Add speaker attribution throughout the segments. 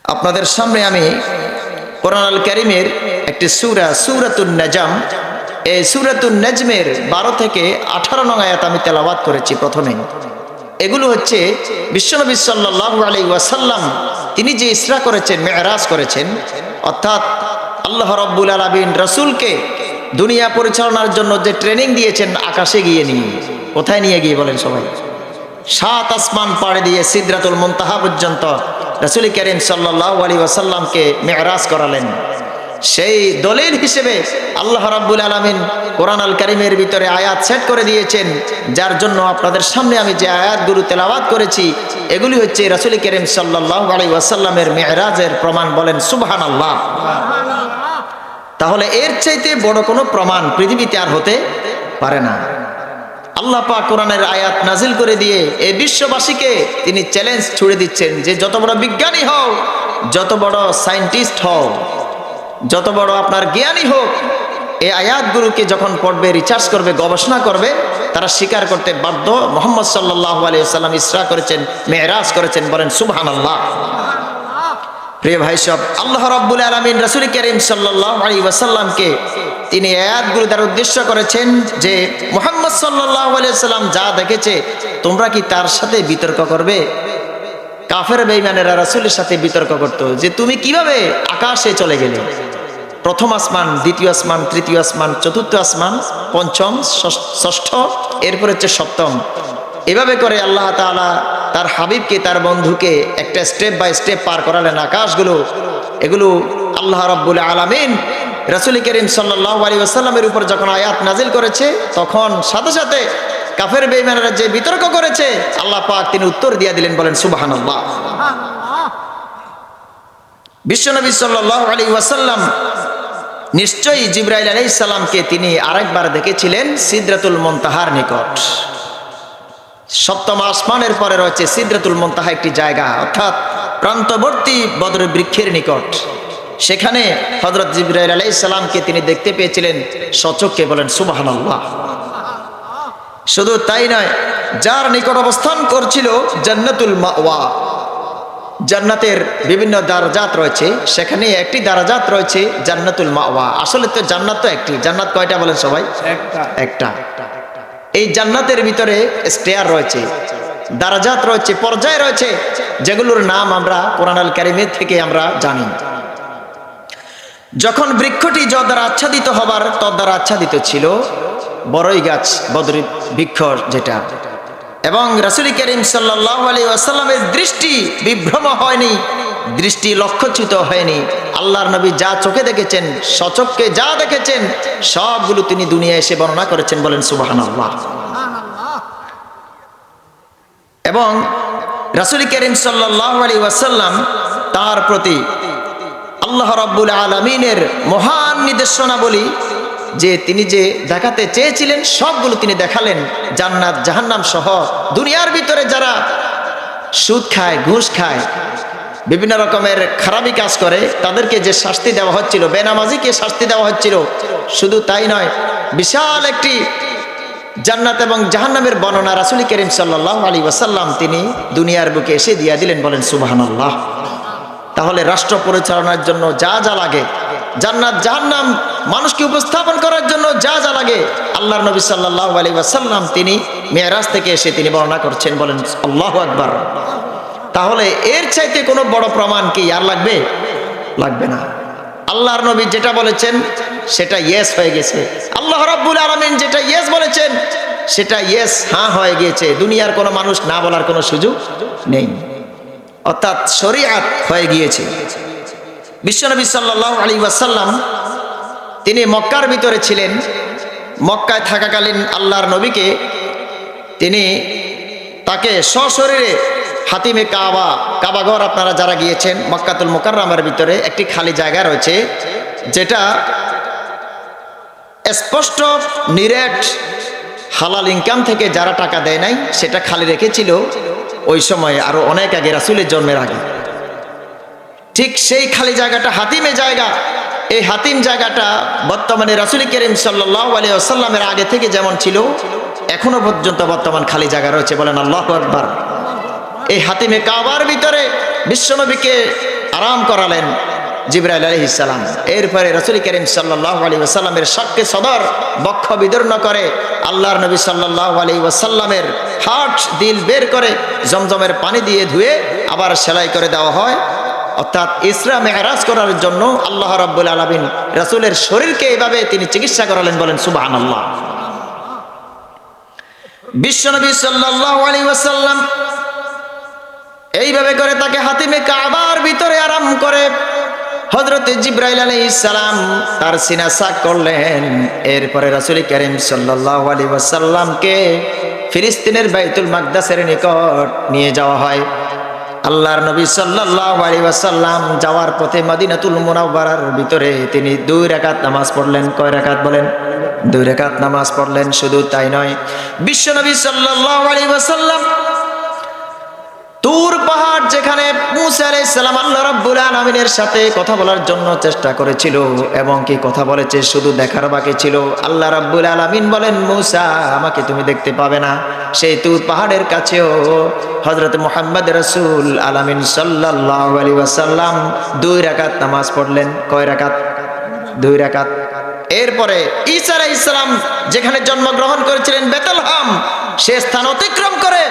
Speaker 1: আপনাদের সামনে আমি কোরআন আল কারীমের একটি সূরা সূরাতুন নাজম, এই সূরাতুন নাজমের 12 থেকে 18 নং আয়াত আমি তেলাওয়াত করেছি। প্রথমে এগুলো হচ্ছে বিশ্বনবী সাল্লাল্লাহু আলাইহি ওয়াসাল্লাম তিনি যে ইসরা করেছেন, মেরাজ করেছেন, অর্থাৎ আল্লাহ রাব্বুল আলামিন রাসূলকে দুনিয়া পরিচালনার জন্য যে ট্রেনিং দিয়েছেন, আকাশে গিয়ে নিয়ে, কোথায় নিয়ে গিয়ে বলেন সবাই? 7 আসমান পাড়ি দিয়ে সিদরাতুল মুনতাহা পর্যন্ত রাসূল করিম সাল্লাল্লাহু আলাইহি ওয়াসাল্লামকে মেরাজ করালেন। সেই দলিল হিসেবে আল্লাহ রাব্বুল আলামিন কোরআন আল কারীমের ভিতরে আয়াত সেট করে দিয়েছেন, যার জন্য আপনাদের সামনে আমি যে আয়াতগুলো তেলাওয়াত করেছি এগুলি হচ্ছে রাসূল করিম সাল্লাল্লাহু আলাইহি ওয়াসাল্লামের মেরাজের প্রমাণ। বলেন সুবহানাল্লাহ। তাহলে এর চাইতে বড় কোনো প্রমাণ পৃথিবীতে আর হতে পারে না। আল্লাহ পাক কোরআনের আয়াত নাজিল করে দিয়ে এই বিশ্ববাসীকে তিনি চ্যালেঞ্জ ছুড়ে দিচ্ছেন যে যত বড় বিজ্ঞানী হও, যত বড় সায়েন্টিস্ট হও, যত বড় আপনার জ্ঞানী হোক, এই আয়াতগুলোকে যখন পড়বে, রিসার্চ করবে, গবেষণা করবে, তারা স্বীকার করতে বাধ্য মুহাম্মদ সাল্লাল্লাহু আলাইহি ওয়াসাল্লাম ইসরা করেছেন, মেরাজ করেছেন। বলেন সুবহানাল্লাহ। প্রিয় ভাই সব, আল্লাহ রাব্বুল আলামিন রাসূল করিম সাল্লাল্লাহু আলাইহি ওয়াসাল্লামকে তিনি আয়াতগুলো দ্বারা উদ্দেশ্য করেছেন যে মুহাম্মদ সাল্লাল্লাহু আলাইহি ওয়াসাল্লাম যা দেখেছে তোমরা কি তার সাথে বিতর্ক করবে? কাফের বেঈমানেরা রাসূলের সাথে বিতর্ক করত যে তুমি কিভাবে আকাশে চলে গেলে? প্রথম আসমান, দ্বিতীয় আসমান, তৃতীয় আসমান, চতুর্থ আসমান, পঞ্চম, ষষ্ঠ, এরপর হচ্ছে সপ্তম। এভাবে করে আল্লাহ তাআলা তার হাবিবকে, তার বন্ধুকে একটা স্টেপ বাই স্টেপ পার করালেন আকাশগুলো। এগুলো আল্লাহ রাব্বুল আলামিন রাসূল করিম সাল্লাল্লাহু আলাইহি ওয়াসাল্লামের উপর যখন আয়াত নাজিল করেছে, তখন সাথে সাথে কাফের বেঈমানেরা যে বিতর্ক করেছে আল্লাহ পাক তিনি উত্তর দিয়ে দিলেন। বলেন সুবহানাল্লাহ। বিশ্বনবী সাল্লাল্লাহু আলাইহি ওয়াসাল্লাম নিশ্চয়ই জিবরাইল আলাইহিস সালামকে তিনি আরেকবার দেখেছিলেন সিদরাতুল মুনতাহার নিকট। সপ্তম আসমানের পরে রয়েছে সিদরাতুল মুনতাহা, একটি জায়গা, অর্থাৎ প্রান্তবর্তী বদর বৃক্ষের নিকট। সেখানে হযরত জিবরাইল আলাইহিস সালামকে তিনি দেখতে পেয়েছিলেন সচক্ষে। বলেন সুবহানাল্লাহ। শুধু তাই নয়, যার নিকট অবস্থান করছিল জান্নাতুল মাওয়া, জান্নাতের বিভিন্ন দারাজাত রয়েছে, সেখানে একটি দারাজাত রয়েছে জান্নাতুল মাওয়া। আসলে তো জান্নাত তো একটি, জান্নাত কয়টা বলেন সবাই? একটা। এই জান্নাতের ভিতরে স্টেয়ার রয়েছে, দারাজাত রয়েছে, পর্যায় রয়েছে, যেগুলোর নাম আমরা কোরআন আল কারীমের থেকে আমরা জানি। যখন বৃক্ষটি যত দ্বারা আচ্ছাদিত হবার তত দ্বারা আচ্ছাদিত ছিল, বড়ই গাছ, বদরি বৃক্ষ যেটা, এবং রাসূল করিম সাল্লাল্লাহু আলাইহি ওয়াসাল্লামের দৃষ্টি বিভ্রম হয়নি, দৃষ্টি লক্ষ্যচ্যুত হয়নি। আল্লাহর নবী যা চোখে দেখেছেন, সচক্ষে যা দেখেছেন, সবগুলো তিনি দুনিয়ায় এসে বর্ণনা করেছেন। বলেন সুবহানাল্লাহ। এবং রাসূল করিম সাল্লাল্লাহু আলাইহি ওয়াসাল্লাম তার প্রতি আল্লাহ রাব্বুল আলামিনের মহান নির্দেশনা বলি যে তিনি যে দেখাতে চেয়েছিলেন সবগুলো তিনি দেখালেন। জান্নাত, জাহান্নাম সহ দুনিয়ার ভিতরে যারা সুদ খায়, ঘুষ খায়, বিভিন্ন রকমের খারাপি কাজ করে, তাদেরকে যে শাস্তি দেওয়া হচ্ছিল, বেনামাজিকে শাস্তি দেওয়া হচ্ছিল, শুধু তাই নয়, বিশাল একটি জান্নাত এবং জাহান্নামের বর্ণনা রাসূল করিম সাল্লাল্লাহু আলাইহি ওয়াসাল্লাম তিনি দুনিয়ার বুকে এসে দিয়ে দিলেন। বলেন সুবহানাল্লাহ। তাহলে রাষ্ট্র পরিচালনার জন্য যা যা লাগে, জান্নাত জাহান্নাম মানুষকে উপস্থাপন করার জন্য যা যা লাগে, আল্লাহর নবী সাল্লাল্লাহু আলাইহি ওয়াসাল্লাম তিনি মেরাজ থেকে এসে তিনি বর্ণনা করছেন। বলেন আল্লাহু আকবার। তাহলে এর চাইতে কোনো বড় প্রমাণ কি আর লাগবে? লাগবে না। আল্লাহর নবী যেটা বলেছেন সেটা ইয়েস হয়ে গেছে। আল্লাহ রাব্বুল আলামিন যেটা ইয়েস বলেছেন সেটা ইয়েস, হ্যাঁ হয়ে গিয়েছে। দুনিয়ার কোনো মানুষ না বলার কোনো সুযোগ নেই, অর্থাৎ শরীয়ত হয়ে গিয়েছে। বিশ্বনবী সাল্লাল্লাহু আলাইহি ওয়াসাল্লাম তিনি মক্কার ভিতরে ছিলেন। মক্কায় থাকাকালীন আল্লাহর নবীকে তিনি তাকে সশরীরে হাতিমে কাবা, কাবাঘর আপনারা যারা গিয়েছেন, মক্কাতুল মুকাররমার ভিতরে একটি খালি জায়গা রয়েছে, যেটা স্পষ্ট নিরেট হালাল ইনকাম থেকে যারা টাকা দেয় নাই সেটা খালি রেখেছিল ওই সময়, আরো অনেক আগে, রাসূলের জন্মের আগে। ঠিক সেই খালি জায়গাটা হাতিমে জায়গা। এই হাতিম জায়গাটা বর্তমানে রাসূল করিম সাল্লাল্লাহু আলাইহি ওয়াসাল্লামের আগে থেকে যেমন ছিল, এখনো পর্যন্ত বর্তমান খালি জায়গা রয়েছে। বলেন আল্লাহু আকবার। এই হাতিমে কাবার ভিতরে বিশ্বনবীকে আরাম করালেন জিবরাইল আলাইহিস সালাম। এরপরে রাসূল করিম সাল্লাল্লাহু আলাইহি ওয়াসাল্লামের শাক্কে সদর বক্ষ বিদীর্ণ করে আল্লাহর নবী সাল্লাল্লাহু আলাইহি ওয়াসাল্লামের হার্ট দিল বের করে জমজমের পানি দিয়ে ধুয়ে আবার সেলাই করে দেওয়া হয়। অর্থাৎ ইসরা মেরাজ করার জন্য আল্লাহ রাব্বুল আলামিন রাসূলের শরীরকে এইভাবে তিনি চিকিৎসা করালেন, বলেন সুবহানাল্লাহ। বিশ্বনবী সাল্লাল্লাহু আলাইহি ওয়াসাল্লাম এইভাবে করে তাকে হাতিমে কাবার ভিতরে আরাম করে হযরত জিবরাইল আলাইহিস সালাম তার সিনা সাক করলেন। এরপরে রাসূল করিম সাল্লাল্লাহু আলাইহি ওয়াসাল্লামকে ফিলিস্তিনের বাইতুল মাকদাসের নিকট নিয়ে যাওয়া হয়। আল্লাহর নবী সাল্লাল্লাহু আলাইহি ওয়াসাল্লাম যাওয়ার পথে মদিনাতুল মুনাওয়ারার ভিতরে তিনি 2 রাকাত নামাজ পড়লেন। কয় রাকাত বলেন? 2 রাকাত নামাজ পড়লেন। শুধু তাই নয়, বিশ্বনবী সাল্লাল্লাহু আলাইহি ওয়াসাল্লাম তুর পাহাড়, যেখানে মুসা আলাইহিস সালাম আল্লাহ রাব্বুল আলামিনের সাথে কথা বলার জন্য চেষ্টা করেছিল এবং কি কথা বলেছে শুধু দেখার বাকি ছিল। আল্লাহ রাব্বুল আলামিন বলেন, মুসা আমাকে তুমি দেখতে পাবে না। সেই তুর পাহাড়ের কাছেও হযরত মুহাম্মদ রাসূল আলামিন সাল্লাল্লাহু আলাইহি ওয়াসাল্লাম 2 রাকাত নামাজ পড়লেন। কয় রাকাত? 2 রাকাত। এরপরে ঈসা আলাইহিস সালাম যেখানে জন্মগ্রহণ করেছিলেন বেতলহাম, সে স্থান অতিক্রম করে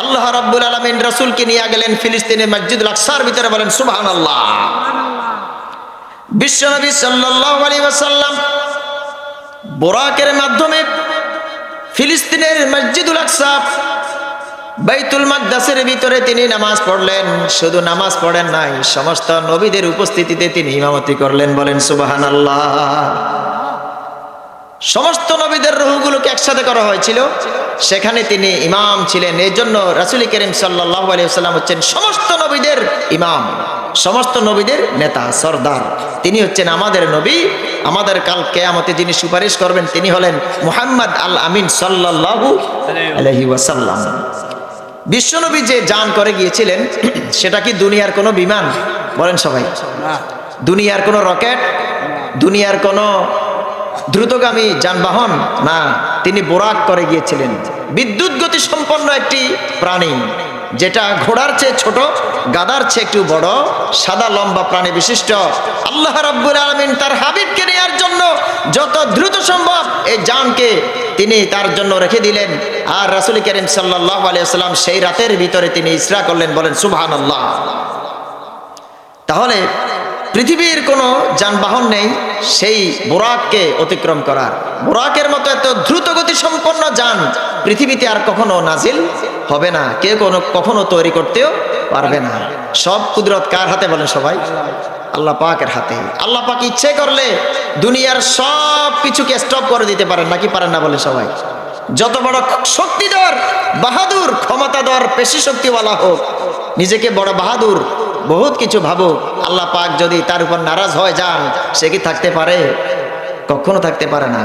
Speaker 1: আল্লাহ রাব্বুল আলামিন রাসূলকে নিয়ে গেলেন ফিলিস্তিনের মসজিদুল আকসার ভিতরে, বলেন সুবহানাল্লাহ। বিশ্বনবী সাল্লাল্লাহু আলাইহি ওয়াসাল্লাম বুরাকের মাধ্যমে ফিলিস্তিনের মসজিদুল আকসা বাইতুল মাকদাসের ভিতরে তিনি নামাজ পড়লেন। শুধু নামাজ পড়েন নাই, সমস্ত নবীদের উপস্থিতিতে তিনি ইমামতি করলেন, বলেন সুবহানাল্লাহ। সমস্ত নবীদের রূহগুলোকে একসাথে করা হয়েছিল, সেখানে তিনি ইমাম ছিলেন। এই জন্য রাসূল করিম সাল্লাল্লাহু আলাইহি ওয়াসাল্লাম হচ্ছেন সমস্ত নবীদের ইমাম, সমস্ত নবীদের নেতা, সরদার। তিনি হচ্ছেন আমাদের নবী। আমাদের কাল কিয়ামতে যিনি সুপারিশ করবেন তিনি হলেন মুহাম্মদ আল আমিন সাল্লাল্লাহু আলাইহি ওয়াসাল্লাম। বিশ্বনবী যে যান করে গিয়েছিলেন সেটা কি দুনিয়ার কোনো বিমান? বলেন সবাই। দুনিয়ার কোনো রকেট, দুনিয়ার কোনো দ্রুতগামী যানবাহন না, তিনি বোরাক করে গিয়েছিলেন। বিদ্যুৎ গতি সম্পন্ন একটি প্রাণী, যেটা ঘোড়ার চেয়ে ছোট, গাধার চেয়ে একটু বড়, সাদা লম্বা প্রাণী বিশিষ্ট। আল্লাহ রাব্বুল আলামিন তার হাবিবকে নেয়ার জন্য যত দ্রুত সম্ভব এই যানকে তিনি তার জন্য রেখে দিলেন। আর রাসূল করিম সাল্লাল্লাহু আলাইহি ওয়াসাল্লাম সেই রাতের ভিতরে তিনি ইসরা করলেন, বলেন সুবহানাল্লাহ। তাহলে পৃথিবীর কোনো যানবাহন নেই সেই বোরাককে অতিক্রম করার। বোরাকের মতো এত দ্রুত গতি সম্পন্ন যান পৃথিবীতে আর কখনো নাজিল হবে না, কেউ কখনো তৈরি করতেও পারবে না। সব কুদরত কার হাতে? বলেন সবাই। আল্লাহ পাকের হাতে। আল্লাহ পাক ইচ্ছে করলে দুনিয়ার সব কিছুকে স্টপ করে দিতে পারেন, নাকি পারেন না? বলেন সবাই। যত বড় শক্তিধর, বাহাদুর, ক্ষমতাধর, পেশি শক্তিওয়ালা হোক, নিজেকে বড় বাহাদুর বহুত কিছু ভাবুক, আল্লাহ পাক যদি তার উপর নারাজ হয়ে যান, সে কি থাকতে পারে? কখনো থাকতে পারে না।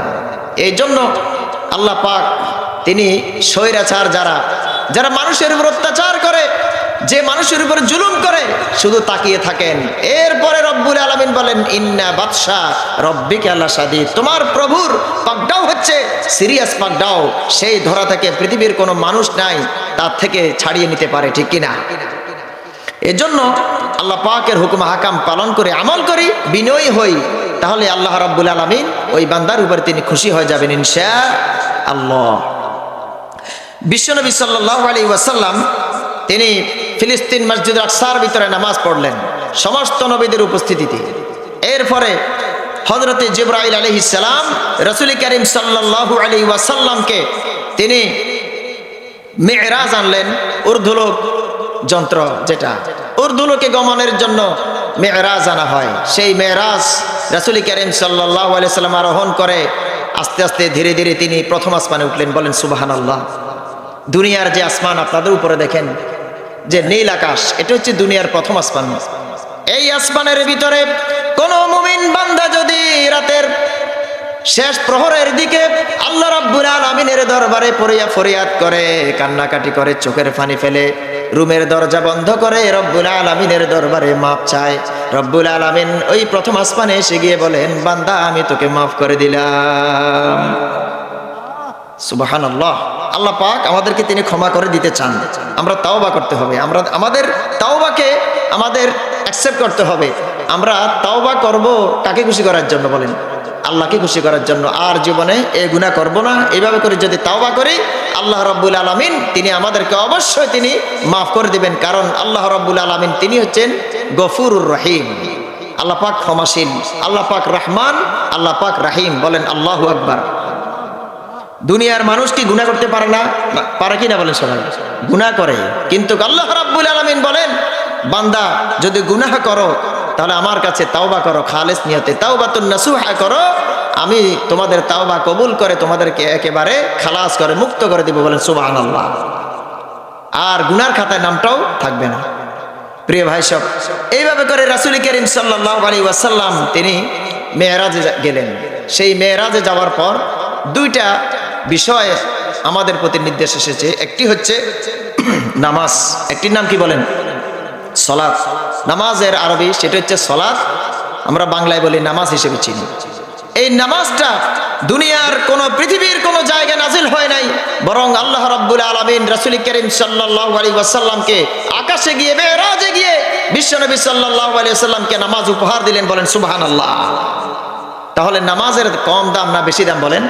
Speaker 1: এই জন্য আল্লাহ পাক তিনি স্বৈরাচার, যারা মানুষের উপর অত্যাচার করে, যে মানুষের উপর জুলুম করে, শুধু তাকিয়ে থাকেন। এরপরে রব্বুল আলামিন বলেন, ইন্না বাতশা রব্বিকা লাশাদীদ, তোমার প্রভুর পাকড়াও হচ্ছে সিরিয়াস পাকড়াও। সেই ধরা থেকে পৃথিবীর কোনো মানুষ নাই তার থেকে ছাড়িয়ে নিতে পারে, ঠিক কিনা? এজন্য আল্লাহ পাকের হুকুম হাকাম পালন করে আমল করি, বিনয়ী হই, তাহলে আল্লাহ রাব্বুল আলামিন ওই বান্দার উপর তিনি খুশি হয়ে যাবেন ইনশাআল্লাহ। বিশ্বনবী সাল্লাল্লাহু আলাইহি ওয়াসাল্লাম তিনি ফিলিস্তিন মসজিদুল আকসার ভিতরে নামাজ পড়লেন সমস্ত নবীদের উপস্থিতিতে। এরপরে হযরতে জিবরাইল আলাইহিস সালাম রাসূল করিম সাল্লাল্লাহু আলাইহি ওয়াসাল্লামকে তিনি মেরাজ আনলেন, ঊর্ধ্বলোক যন্ত্র, যেটা ঊর্ধ্বলোকে গমনের জন্য মেরাজ আনা হয়। সেই মেরাজ রাসূল করিম সাল্লাল্লাহু আলাইহি ওয়াসাল্লাম আরোহণ করে আস্তে আস্তে ধীরে ধীরে তিনি প্রথম আসমানে উঠলেন, বলেন সুবহানাল্লাহ। দুনিয়ার যে আসমান আপনাদের উপরে দেখেন, যে নীল আকাশ, এটা হচ্ছে দুনিয়ার প্রথম আসমান। এই আসমানের ভিতরে কোন মুমিন বান্দা যদি রাতের শেষ প্রহরের দিকে আল্লাহ রাব্বুল আলামিনের দরবারে পড়িয়া ফরিয়াদ করে, কান্নাকাটি করে, চোখের পানি ফেলে, রুমের দরজা বন্ধ করে রব্বুল আলামিনের দরবারে মাপ চায়, রব্বুল আলামিন ওই প্রথম আসমানে এসে গিয়ে বলেন, বান্দা আমি তোকে মাফ করে দিলাম। সুবহানাল্লাহ। আল্লাহ পাক আমাদেরকে তিনি ক্ষমা করে দিতে চান। আমরা তাওবা করতে হবে। আমরা আমাদের তাওবাকে, আমাদের অ্যাকসেপ্ট করতে হবে। আমরা তাওবা করব কাকে খুশি করার জন্য বলেন? আল্লাহকে খুশি করার জন্য। আর জীবনে এই গুনাহ করব না, এইভাবে করে যদি তাওবা করি আল্লাহ রাব্বুল আলামিন তিনি আমাদেরকে অবশ্যই তিনি মাফ করে দিবেন। কারণ আল্লাহ রাব্বুল আলামিন তিনি হচ্ছেন গফুরুর রহিম। আল্লাহ পাক ক্ষমাশীল, আল্লাহ পাক রহমান, আল্লাহ পাক রাহিম। বলেন আল্লাহু আকবার। দুনিয়ার মানুষ কি গুনাহ করতে পারে না? পারে কি না বলেন? সবাই গুনাহ করে, কিন্তু আল্লাহ রাব্বুল আলামিন বলেন বান্দা যদি গুনাহ করো তাহলে আমার কাছে তাওবা করো, খালেস নিয়তে তাওবাতুন নাসুহা করো, আমি তোমাদের তাওবা কবুল করে তোমাদেরকে একেবারে খালাস করে মুক্ত করে দিব। বলেন সুবহানাল্লাহ। আর গুনার খাতায় নামটাও থাকবে না। প্রিয় ভাই সব, এইভাবে করে রাসূল করিম সাল্লাল্লাহু আলাইহি ওয়াসাল্লাম তিনি মেরাজে গেলেন। সেই মেরাজে যাওয়ার পর দুইটা বিষয় আমাদের প্রতি নির্দেশ এসেছে। একটি হচ্ছে নামাজ, একটির নাম কি বলেন? সালাত। নামাজের আরবি সেটা হচ্ছে সালাত, আমরা বাংলায় বলি নামাজ হিসেবে চিনি। এই নামাজটা দুনিয়ার কোন পৃথিবীর কোন জায়গায় নাজিল হয় নাই, বরং আল্লাহ রাব্বুল আলামিন রাসূল করিম সাল্লাল্লাহু আলাইহি ওয়াসাল্লামকে আকাশে গিয়ে মেরাজে গিয়ে বিশ্বনবী সাল্লাল্লাহু আলাইহি ওয়াসাল্লামকে নামাজ উপহার দিলেন। বলেন সুবহানাল্লাহ। তাহলে নামাজের কম দাম না বেশি দাম? বলেন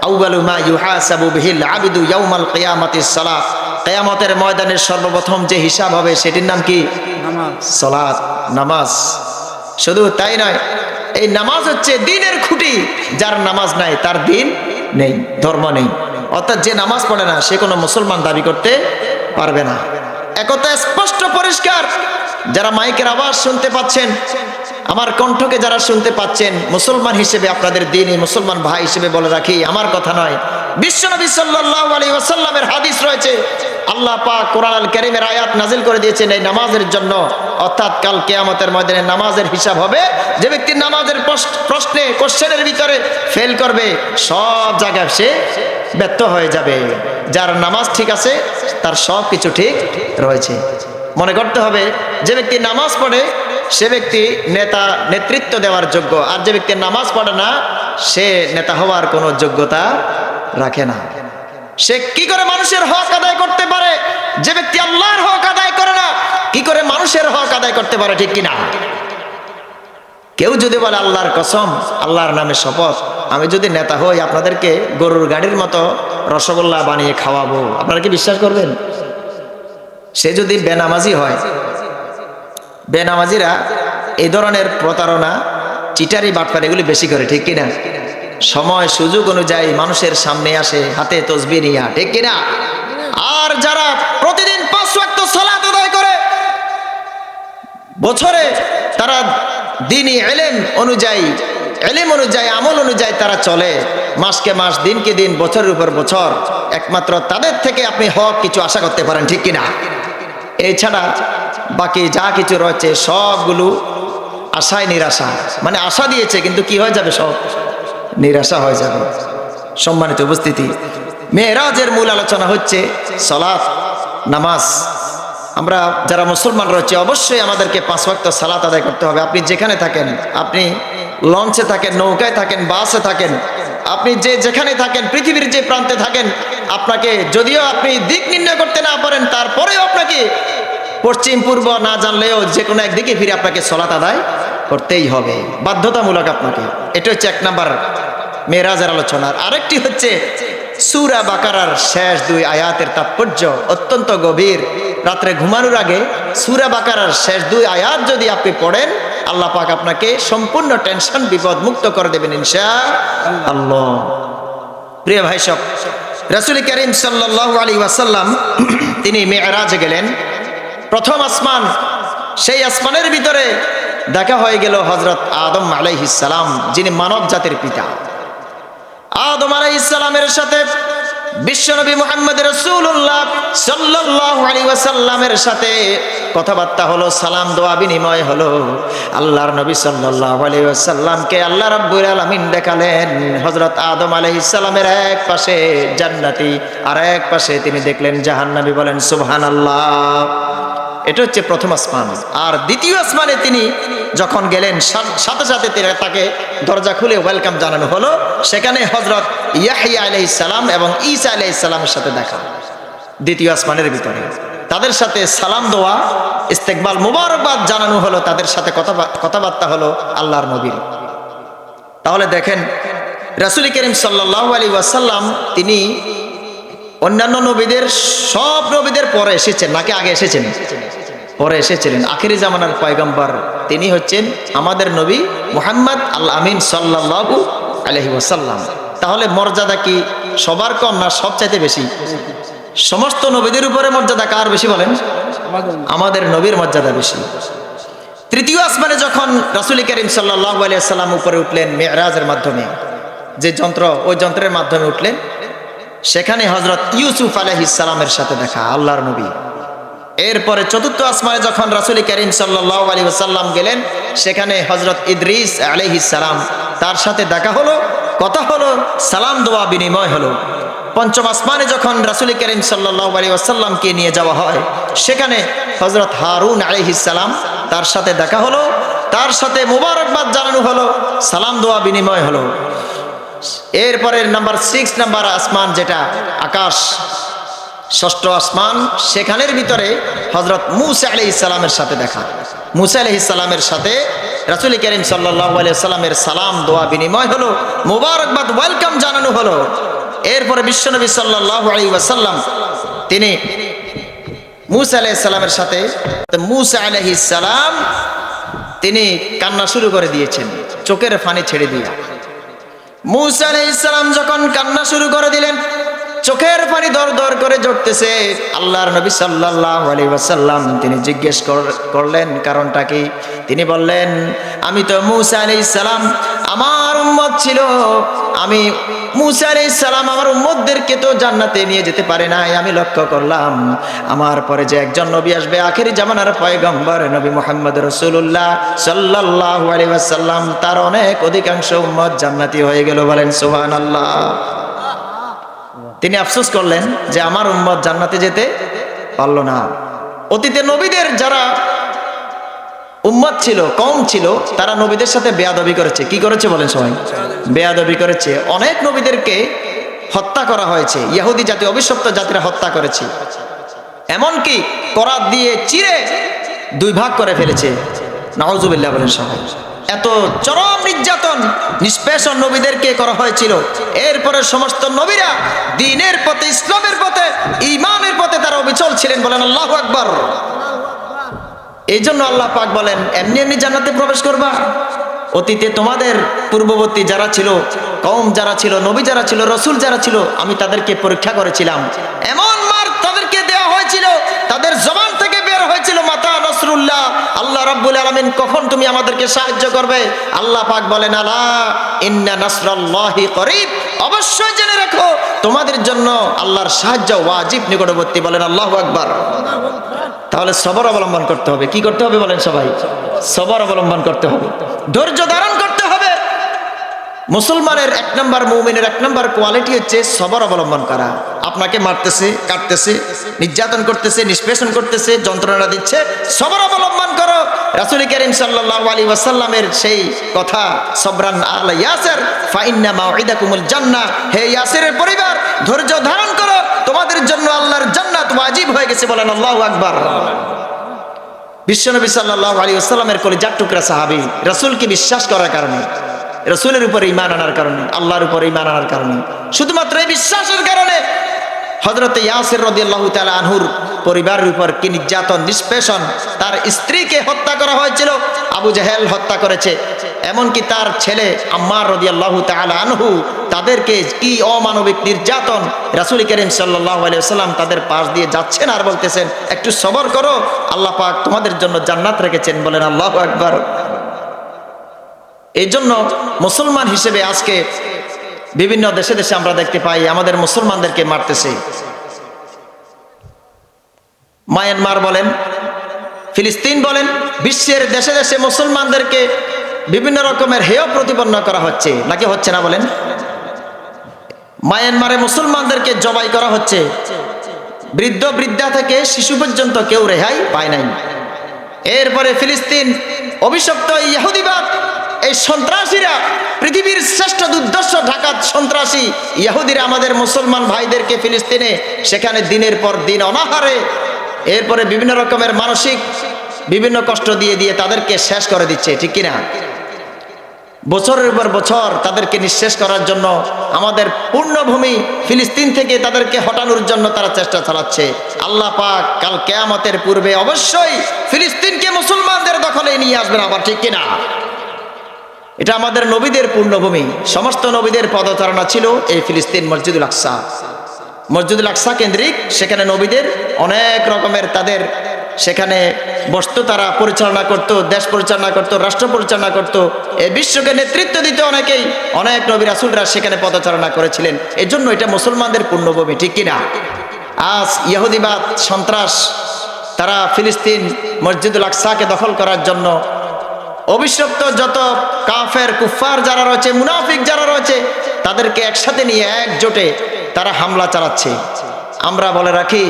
Speaker 1: আউয়ালু মা ইউহাসাবু বিহিল আবদু ইয়াউমাল কিয়ামাতিস সালাত। কিয়ামতের ময়দানের সর্বপ্রথম যে হিসাব হবে সেটির নাম কি? নামাজ, সালাত, নামাজ। শুধু তাই নয়, এই নামাজ হচ্ছে দ্বীনের খুঁটি। যার নামাজ নাই তার দ্বীন নেই, ধর্ম নেই। অর্থাৎ যে নামাজ পড়ে না সে কোনো মুসলমান দাবি করতে পারবে না। একথা স্পষ্ট পরিষ্কার। যারা মাইকের আওয়াজ শুনতে পাচ্ছেন, আমার কণ্ঠকে যারা শুনতে পাচ্ছেন, মুসলমান হিসেবে আপনাদের দ্বীনী মুসলমান ভাই হিসেবে বলে রাখি, আমার কথা নয়, বিশ্বনবী সাল্লাল্লাহু আলাইহি ওয়াসাল্লামের হাদিস রয়েছে। আল্লাহ পাক কোরআন আল কারীমের আয়াত নাজিল করে দিয়েছেন এই নামাজের জন্য। অর্থাৎ কাল কিয়ামতের ময়দানে নামাজের হিসাব হবে। যে ব্যক্তি নামাজের প্রশ্নে কোশ্চেনের ভিতরে ফেল করবে, সব জায়গায় সে ব্যর্থ হয়ে যাবে। যার নামাজ ঠিক আছে তার সব কিছু ঠিক রয়েছে। মনে করতে হবে যে ব্যক্তি নামাজ পড়ে সে ব্যক্তি নেতৃত্ব দেওয়ার যোগ্য, আর যে ব্যক্তি নামাজ পড়ে না সে নেতা হওয়ার কোনো যোগ্যতা রাখে না। সে কি করে মানুষের হক আদায় করতে পারে? যে ব্যক্তি আল্লাহর হক আদায় করে না কি করে মানুষের হক আদায় করতে পারে? ঠিক কিনা? কেউ যদি বলে আল্লাহর কসম, আল্লাহর নামে শপথ, আমি যদি নেতা হই আপনাদেরকে গরুর গাড়ির মতো রসগোল্লা বানিয়ে খাওয়াবো, আপনারা কি বিশ্বাস করবেন? সে যদি বেনামাজি হয়, বেনামাজিরা এই ধরনের প্রতারণা, চিটারি, বাটপার এগুলি বেশি করে। ঠিক কিনা? সময় সুযোগ অনুযায়ী মানুষের সামনে আসে হাতে তসবিহ নিয়া। ঠিক কিনা? আর যারা প্রতিদিন 5 ওয়াক্ত সালাত আদায় করে, বছরে তারা দ্বীনী ইলম অনুযায়ী আমল অনুযায়ী তারা চলে, মাসকে মাস, দিনকে দিন, বছরের উপর বছর, একমাত্র তাদের থেকে আপনি হক কিছু আশা করতে পারেন। ঠিক কিনা? এছাড়া বাকি যা কিছু রয়েছে সবগুলো আশায় নিরাশা। মানে আশা দিয়েছে কিন্তু কি হয়ে যাবে? সব নিরাশা হয়ে যাবে। সম্মানিত উপস্থিতি, মেরাজের মূল আলোচনা হচ্ছে সালাত, নামাজ। আমরা যারা মুসলমান রয়েছে অবশ্যই আমাদেরকে 5 ওয়াক্ত সালাত আদায় করতে হবে। আপনি যেখানে থাকেন, আপনি লঞ্চে থাকেন, নৌকায় থাকেন, বাসে থাকেন, আপনি যেখানে থাকেন, পৃথিবীর যে প্রান্তে থাকেন, আপনাকে যদিও আপনি দিক নির্ণয় করতে না পারেন, তারপরেও আপনাকে পশ্চিম পূর্ব না জানলেও যে কোনো একদিকে ফিরে আপনাকে সালাত আদায় করতেই হবে, বাধ্যতামূলক আপনাকে। এটা হচ্ছে 1 নাম্বার মেরাজের আলোচনার। আরেকটি হচ্ছে সূরা বাকারার শেষ 2 আয়াতের তাৎপর্য অত্যন্ত গভীর। রাত্রে ঘুমানোর আগে সূরা বাকারার শেষ 2 আয়াত যদি আপনি পড়েন, আল্লাহ পাক আপনাকে সম্পূর্ণ টেনশন বিপদ মুক্ত করে দেবেন ইনশাআল্লাহ। প্রিয় ভাই সব, রাসূল করিম সাল্লাল্লাহু আলাইহি ওয়াসাল্লাম তিনি মেরাজে গেলেন। প্রথম আসমান, সেই আসমানের ভিতরে দেখা হয়ে গেল হযরত আদম আলাইহিস সালাম, যিনি মানব জাতির পিতা। আদম আলাইহিস সালামের সাথে বিশ্বনবী মুহাম্মদ রাসূলুল্লাহ সাল্লাল্লাহু আলাইহি ওয়াসাল্লামের সাথে কথাবার্তা হলো, সালাম দোয়া বিনিময় হলো। আল্লাহর নবী সাল্লাল্লাহু আলাইহি ওয়াসাল্লামকে আল্লাহ রাব্বুল আলামিন দেখালেন হযরত আদম আলাইহিস সালামের এক পাশে জান্নাতি আর এক পাশে তিনি দেখলেন জাহান্নামী। বলেন সুবহানাল্লাহ। এটা হচ্ছে প্রথম আসমান। আর দ্বিতীয় আসমানে তিনি যখন গেলেন, সাথে সাথে তাকে দরজা খুলে ওয়েলকাম জানানো হলো। সেখানে হযরত ইয়াহইয়া আলাইহিস সালাম এবং ঈসা আলাইহিস সালামের সাথে দেখা দ্বিতীয় আসমানের ভিতরে। তাদের সাথে সালাম দেওয়া, ইস্তেকবাল, মুবারকবাদ জানানো হলো, তাদের সাথে কথাবার্তা হলো আল্লাহর নবীর। তাহলে দেখেন রাসূল করিম সাল্লাল্লাহু আলাইহি ওয়াসাল্লাম তিনি অন্যান্য নবীদের, সব নবীদের পরে এসেছেন নাকি আগে এসেছেন? পরে এসেছিলেন। আখিরি জামানার পয়গম্বর তিনি হচ্ছেন আমাদের নবী মুহাম্মদ আল আমিন সাল্লাল্লাহু আলাইহি ওয়াসাল্লাম। তাহলে মর্যাদা কি সবার কম না সবচাইতে বেশি? সমস্ত নবীদের উপরে মর্যাদা কার বেশি বলেন? আমাদের নবীর মর্যাদা বেশি। তৃতীয় আসমানে যখন রাসূল করিম সাল্লাল্লাহু আলাইহি ওয়াসাল্লাম উপরে উঠলেন মিরাজের মাধ্যমে, যে যন্ত্র, ওই যন্ত্রের মাধ্যমে উঠলেন, সেখানে হযরত ইউসুফ আলাইহিস সালামের সাথে দেখা আল্লাহর নবী। এরপরে চতুর্থ আসমানে যখন রাসূল করিম সাল্লাল্লাহু আলাইহি ওয়াসাল্লাম গেলেন, সেখানে হযরত ইদ্রিস আলাইহিস সালাম, তার সাথে দেখা হলো, কথা হলো, সালাম দোয়া বিনিময় হলো। পঞ্চম আসমানে যখন রাসূল করিম সাল্লাল্লাহু আলাইহি ওয়াসাল্লামকে নিয়ে যাওয়া হয়, সেখানে হযরত হারুন আলাইহিস সালাম, তার সাথে দেখা হলো, তার সাথে মুবারকবাদ জানানো হলো, সালাম দোয়া বিনিময় হলো। এরপরে নাম্বার 6 নাম্বার আসমান, যেটা আকাশ, ষষ্ঠ আসমান, সেখানের ভিতরে হযরত মূসা আলাইহিস সালামের সাথে দেখা। মূসা আলাইহিস সালামের সাথে রাসূল করিম সাল্লাল্লাহু আলাইহি ওয়াসাল্লামের সালাম দোয়া বিনিময় হলো, মুবারকবাদ, ওয়েলকাম জানানো হলো। এরপরে বিশ্বনবী সাল্লাল্লাহু আলাইহি ওয়াসাল্লাম তিনি মূসা আলাইহিস সালামের সাথে, মূসা আলাইহিস সালাম তিনি কান্না শুরু করে দিয়েছেন, চোখের পানি ছেড়ে দিয়ে। মূসা আলাইহিস সালাম যখন কান্না শুরু করে দিলেন, চোখের পানি দর দর করে ঝরতেছে, আল্লাহর নবী সাল্লাল্লাহু আলাইহি ওয়াসাল্লাম তিনি জিজ্ঞেস করলেন কারণটা কি? তিনি বললেন, আমি তো মূসা আলাইহিস সালাম আমার উম্মত ছিল, আমি মূসা আলাইহিস সালাম আমার উম্মতদেরকে তো জান্নাতে নিয়ে যেতে পারে নাই। আমি লক্ষ্য করলাম আমার পরে যে একজন নবী আসবে, আখেরি জামানার পয়গম্বর নবী মুহাম্মদ রাসূলুল্লাহ সাল্লাল্লাহু আলাইহি ওয়াসাল্লাম, তার অনেক অধিকাংশ উম্মত জান্নাতি হয়ে গেল। বলেন সুবহানাল্লাহ। তিনি আফসোস করলেন যে আমার উম্মত জান্নাতে যেতে পারলো না। অতীতে নবীদের যারা উম্মত ছিল, কওম ছিল, তারা নবীদের সাথে বেয়াদবি করেছে। কি করেছে বলেন সবাই? বেয়াদবি করেছে। অনেক নবীদেরকে হত্যা করা হয়েছে, ইহুদি জাতি, অভিশপ্ত জাতিরা হত্যা করেছে। এমনকি করাত দিয়ে চিরে 2 ভাগ করে ফেলেছে। নাউজুবিল্লাহ বলেন সবাই। এত চরম নির্যাতন, নিষ্পেষণ নবীদেরকে করা হয়েছিল। এরপরে সমস্ত নবীরা দ্বীনের পথে, ইসলামের পথে, ঈমানের পথে তারা অবিচল ছিলেন। বলেন আল্লাহু আকবার। এই জন্য আল্লাহ পাক বলেন, এমনি এমনি জান্নাতে প্রবেশ করবা? অতীতে তোমাদের পূর্ববর্তী যারা ছিল, কওম যারা ছিল, নবী যারা ছিল, রাসূল যারা ছিল, আমি তাদেরকে পরীক্ষা করেছিলাম। এমন মার তাদেরকে দেওয়া হয়েছিল, তাদের জবান থেকে বের হয়েছিল, মাতা নাসরুল্লাহ, আল্লাহ রাব্বুল আলামিন কখন তুমি আমাদেরকে সাহায্য করবে? আল্লাহ পাক বলেন, আলা ইন্না নাসরাল্লাহি করিব, অবশ্যই জেনে রাখো তোমাদের জন্য আল্লাহর সাহায্য ওয়াজিব, নিকটবর্তী। বলেন আল্লাহু আকবার। তাহলে সবর অবলম্বন করতে হবে। কি করতে হবে বলেন সবাই? সবর অবলম্বন করতে হবে, ধৈর্য ধারণ করতে হবে। মুসলমানের 1 নম্বর, মুমিনের 1 নম্বর কোয়ালিটি হচ্ছে সবর অবলম্বন করা। আপনাকে মারতেছে, কাটতেছে, নির্যাতন করতেছে, নিষ্পেষণ করতেছে, যন্ত্রণা দিচ্ছে, সবর অবলম্বন করো। রাসূল করিম সাল্লাল্লাহু আলাইহি ওয়াসাল্লামের সেই কথা, সবরান আলা ইয়াসির ফাইন্না মাউইদাকুমুল জান্নাহ, হে ইয়াসিরের পরিবার, ধৈর্য ধারণ করো, তোমাদের জন্য আল্লাহর জান্নাত ওয়াজিব হয়ে গেছে। বলেন আল্লাহু আকবার। বিশ্বনবী সাল্লাল্লাহু আলাইহি ওয়াসাল্লামের কলিজার টুকরা সাহাবী, রাসূলকে বিশ্বাস করার কারণে, রাসূলের উপরে ঈমান আনার কারণে, আল্লাহর উপরে ঈমান আনার কারণে, শুধুমাত্র এই বিশ্বাসের কারণে হযরত ইয়াসির রাদিয়াল্লাহু তাআলা আনহুর পরিবারের উপর কি নির্যাতন, নিষ্পেষণ, তার স্ত্রীকে হত্যা করা হয়েছিল, আবু জাহেল হত্যা করেছে। এমনকি তার ছেলে আম্মার রাদিয়াল্লাহু তাআলা আনহু, তাদেরকে কি অমানবিক নির্যাতন। রাসূল করিম সাল্লাল্লাহু আলাইহি ওয়াসাল্লাম তাদের পাশ দিয়ে যাচ্ছেন আর বলতেছেন, একটু সবর করো, আল্লাহ পাক তোমাদের জন্য জান্নাত রেখেছেন। বলেন আল্লাহু আকবার। এই জন্য মুসলমান হিসেবে আজকে বিভিন্ন দেশে দেশে আমরা দেখতে পাই আমাদের মুসলমানদেরকে মারতেছে। মায়ানমার বলেন, ফিলিস্তিন বলেন, বিশ্বের দেশে দেশে মুসলমানদেরকে বিভিন্ন রকমের হেয় প্রতিপন্ন করা হচ্ছে, নাকি হচ্ছে না বলেন? মায়ানমারে মুসলমানদেরকে জবাই করা হচ্ছে, বৃদ্ধ বৃদ্ধা থেকে শিশু পর্যন্ত কেউ রেহাই পায় নাই। এরপরে ফিলিস্তিন, অভিশপ্ত ইহুদিবাদ, এই সন্ত্রাসীরা, পৃথিবীর শ্রেষ্ঠ দুর্ধর্ষ ঢাকাত সন্ত্রাসী ইহুদিরা আমাদের মুসলমান ভাইদেরকে ফিলিস্তিনে, সেখানে দিনের পর দিন অনাহারে এরপরে বিভিন্ন রকমের মানসিক বিভিন্ন কষ্ট দিয়ে দিয়ে তাদেরকে শেষ করে দিচ্ছে, ঠিক কিনা? বছরের পর বছর তাদেরকে নিঃশেষ করার জন্য আমাদের পূর্ণভূমি ফিলিস্তিন থেকে তাদেরকে হটানোর জন্য তারা চেষ্টা চালাচ্ছে। আল্লাহ পাক কাল কিয়ামতের পূর্বে অবশ্যই ফিলিস্তিনকে মুসলমানদের দখলে নিয়ে আসবেন আবার, ঠিক কিনা? এটা আমাদের নবীদের পূর্ণভূমি, সমস্ত নবীদের পদচারণা ছিল এই ফিলিস্তিন মসজিদুল আকসা। মসজিদুল আকসা কেন্দ্রিক সেখানে নবীদের অনেক রকমের তাদের সেখানে বস্তু তারা পরিচালনা করত, দেশ পরিচালনা করত, রাষ্ট্র পরিচালনা করত, এই বিশ্বকে নেতৃত্ব দিতে অনেকেই, অনেক নবী রাসূলরা সেখানে পদচারণা করেছিলেন। এই জন্য এটা মুসলমানদের পূর্ণভূমি, ঠিক কিনা? আজ ইহুদিবাদ সন্ত্রাস তারা ফিলিস্তিন মসজিদুল আকসাকে দখল করার জন্য অভিশপ্ত যত কাফের কুফার যারা রয়েছে, মুনাফিক যারা রয়েছে, তাদেরকে একসাথে নিয়ে একজোটে তারা হামলা চালাচ্ছে। আমরা বলে রাখি,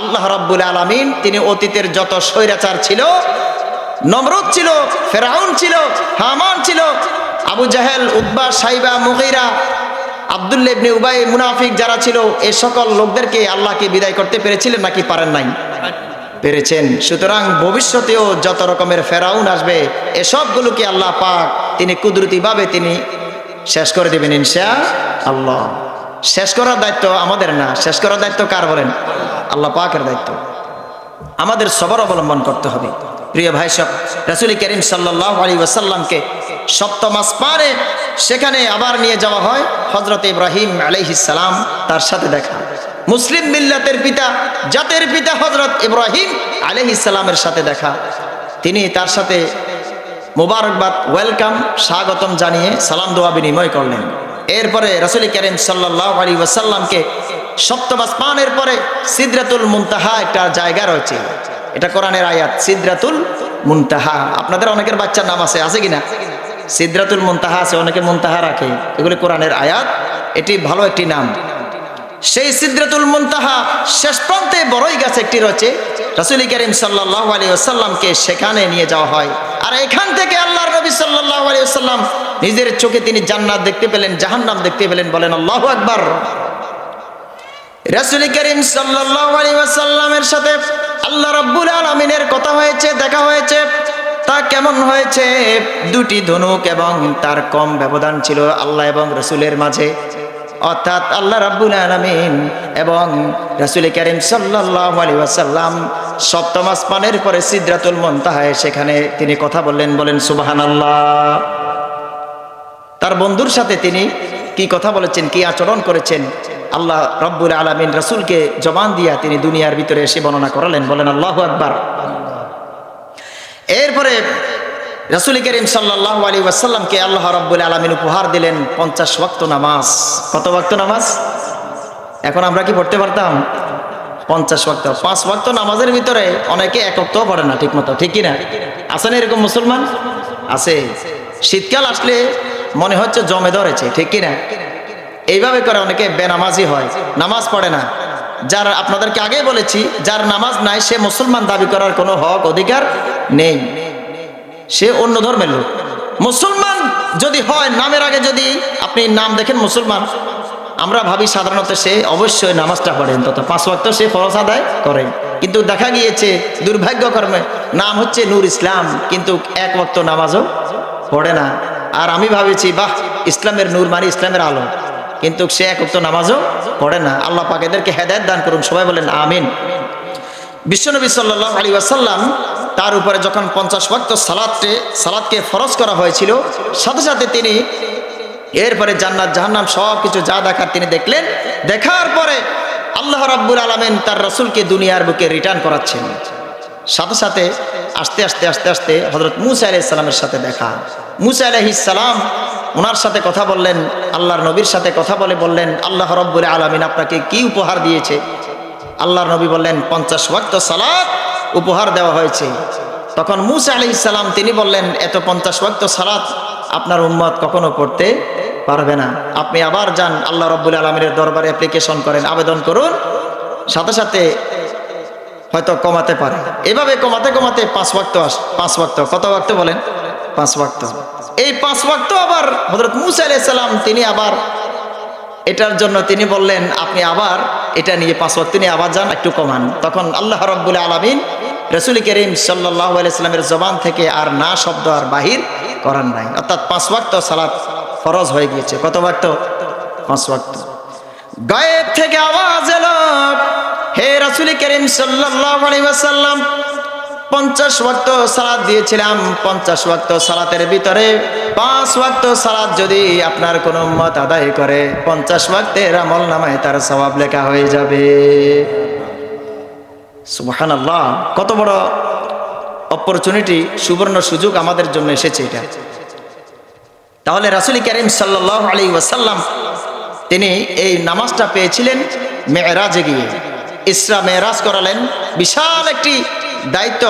Speaker 1: আল্লাহ রাব্বুল আলামিন তিনি অতীতের যত স্বৈরাচার ছিল, নমরুদ ছিল, ফেরাউন ছিল, হামান ছিল, আবু জাহেল, উতবা, সাইবা, মুগীরা, আব্দুল্লাহ ইবনে উবাই, মুনাফিক যারা ছিল, এই সকল লোকদেরকে আল্লাহকে বিদায় করতে পেরেছিলেন নাকি পারেন নাই? পেরেছেন। সুতরাং ভবিষ্যতেও যত রকমের ফেরাউন আসবে, এসবগুলোকে আল্লাহ পাক তিনি কুদরতিভাবে তিনি শেষ করে দেবেন ইনশাআল্লাহ। শেষ করার দায়িত্ব আমাদের না, শেষ করার দায়িত্ব কার বলেন? আল্লাহ পাকের দায়িত্ব। আমাদের সবর অবলম্বন করতে হবে। প্রিয় ভাই সব, রাসূল করিম সাল্লাল্লাহু আলাইহি ওয়াসাল্লামকে সপ্তম আসমানে সেখানে আবার নিয়ে যাওয়া হয়। হযরত ইব্রাহিম আলাইহিস সালাম তার সাথে দেখা, মুসলিম মিল্লাতের পিতা, জাতের পিতা হযরত ইব্রাহিম আলাইহিস সালামের সাথে দেখা। তিনি তার সাথে মোবারকবাদ, ওয়েলকাম, স্বাগতম জানিয়ে সালাম দোয়া বিনিময় করলেন। এরপরে রাসূল করিম সাল্লাল্লাহু আলাইহি ওয়াসাল্লামকে সপ্তম আসমানের পরে সিদরাতুল মুনতাহা একটা জায়গা রয়েছে, এটা কোরআনের আয়াত, সিদরাতুল মুনতাহা। আপনাদের অনেকের বাচ্চার নাম আছে কিনা? সিদরাতুল মুনতাহা আছে, অনেকে মুনতাহা রাখে, এগুলি কোরআনের আয়াত, এটি ভালো একটি নাম। সেই সিদরাতুল মুনতাহা শেষ প্রান্তে বড়ই গাছ একটি রয়েছে। রাসূল করিম সাল্লাল্লাহু আলাইহি ওয়াসাল্লামকে সেখানে নিয়ে যাওয়া হয়। আর এখান থেকে আল্লাহর নবী সাল্লাল্লাহু আলাইহি ওয়াসাল্লাম নিজের চোখে তিনি জান্নাত দেখতে পেলেন, জাহান্নাম দেখতে পেলেন। বলেন আল্লাহু আকবার। রাসূল করিম সাল্লাল্লাহু আলাইহি ওয়াসাল্লামের সাথে আল্লাহ রাব্বুল আলামিনের কথা হয়েছে, দেখা হয়েছে। তা কেমন হয়েছে? দুটি ধনুক এবং তার কম ব্যবধান ছিল আল্লাহ এবং রাসূলের মাঝে, অর্থাৎ আল্লাহ রাব্বুল আলামিন এবং রাসূল করিম সাল্লাল্লাহু আলাইহি ওয়াসাল্লাম সপ্তম আসমানের পরে সিদরাতুল মুনতাহায় সেখানে তিনি কথা বললেন। বলেন সুবহানাল্লাহ। তার বন্ধুর সাথে তিনি কি কথা বলেছেন, কি আচরণ করেছেন, আল্লাহ রাব্বুল আলামিন রাসূলকে জবান দিয়া তিনি দুনিয়ার ভিতরে এসে বর্ণনা করালেন। বলেন আল্লাহু আকবার। এরপরে রাসূল করিম সাল্লাল্লাহু আলাইহি ওয়াসাল্লামকে আল্লাহ রাব্বুল আলামিন উপহার দিলেন 50 ওয়াক্ত নামাজ। কত ওয়াক্ত নামাজ? এখন আমরা কি পড়তে পারতাম? 50 ওয়াক্ত। 5 ওয়াক্ত নামাজের ভিতরে অনেকে এক ওয়াক্তও পড়ে না ঠিক মতো, ঠিক কিনা? আছে না এরকম মুসলমান? আছে। শীতকাল আসলে মনে হচ্ছে জমে ধরেছে, ঠিক কিনা? এইভাবে করে অনেকে বেনামাজি হয়, নামাজ পড়ে না। যার আপনাদেরকে আগেই বলেছি, যার নামাজ নাই সে মুসলমান দাবি করার কোনো হক অধিকার নেই, সে অন্য ধর্মের লোক। মুসলমান যদি হয়, নামের আগে যদি আপনি নাম দেখেন মুসলমান, আমরা ভাবি সাধারণত সে অবশ্যই নামাজটা পড়েন, তত 5 ওয়াক্ত সে ফরজ আদায় করেন। কিন্তু দেখা গিয়েছে দুর্ভাগ্যক্রমে নাম হচ্ছে নূর ইসলাম, কিন্তু 1 ওয়াক্ত নামাজও পড়ে না। আর আমি ভাবেছি বাহ, ইসলামের নূর মানে ইসলামের আলো, কিন্তু সে 1 ওয়াক্ত নামাজও পড়ে না। আল্লাহ পাক এদেরকে হেদায়েত দান করুন, সবাই বলেন আমিন। বিশ্বনবী সাল্লাল্লাহু আলাইহি ওয়াসাল্লাম তার উপরে যখন 50 ওয়াক্ত সালাতকে ফরজ করা হয়েছিল, সাথে সাথে তিনি এরপরে জান্নাত জাহান্নাম সব কিছু যা দেখার তিনি দেখলেন। দেখার পরে আল্লাহ রাব্বুল আলামিন তার রাসূলকে দুনিয়ার বুকে রিটার্ন করাচ্ছেন। সাথে সাথে আস্তে আস্তে আস্তে আস্তে হযরত মূসা আলাইহিস সালামের সাথে দেখা। মূসা আলাইহিস সালাম ওনার সাথে কথা বললেন, আল্লাহর নবীর সাথে কথা বললেন আল্লাহ রাব্বুল আলামিন আপনাকে কি উপহার দিয়েছে। আল্লাহর নবী বললেন 50 ওয়াক্ত সালাত উপহার দেওয়া হয়েছে। তখন মূসা আলাইহিস সালাম তিনি বললেন, এত 50 ওয়াক্ত সালাত আপনার উম্মত কখনো পড়তে পারবে না, আপনি আবার যান আল্লাহ রাব্বুল আলামিনের দরবারে অ্যাপ্লিকেশন করেন, আবেদন করুন, সাথে সাথে হয়তো কমাতে পারে। এভাবে কমাতে কমাতে 5 ওয়াক্ত 5 ওয়াক্ত কত ওয়াক্ত বলেন? 5 ওয়াক্ত। এই 5 ওয়াক্ত আবার হযরত মূসা আলাইহিস সালাম তিনি আবার এটার জন্য তিনি বললেন, আপনি আবার এটা নিয়ে 5 ওয়াক্ত নিয়ে আবার যান, একটু কমান। তখন আল্লাহ রাব্বুল আলামিন রাসূল করিম সাল্লাল্লাহু আলাইহি সাল্লামের জবান থেকে আর না শব্দ আর বাহির করার নাই, অর্থাৎ 5 ওয়াক্ত সালাত ফরজ হয়ে গিয়েছে। কত ওয়াক্ত? 5 ওয়াক্ত। গায়েব থেকে আওয়াজ এলো, হে রাসূল করিম সাল্লাল্লাহু আলাইহি ওয়াসাল্লাম, 50 ওয়াক্ত সালাত দিয়েছিলাম, 50 ওয়াক্ত সালাতের ভিতরে 5 ওয়াক্ত সালাত যদি আপনার কোনো উম্মত আদায় করে, 50 ওয়াক্তের আমল নামায় তার সওয়াব লেখা হয়ে যাবে। সুবহানাল্লাহ, কত বড় অপরচুনিটি, সুবর্ণ সুযোগ আমাদের জন্য এসেছে এটা। তাহলে রাসূল করিম সাল্লাল্লাহু আলাইহি ওয়াসাল্লাম তিনি এই নামাজটা পেয়েছিলেন মেরাজে গিয়ে। ইসরা মেরাজ করালেন, বিশাল একটি দায়িত্ব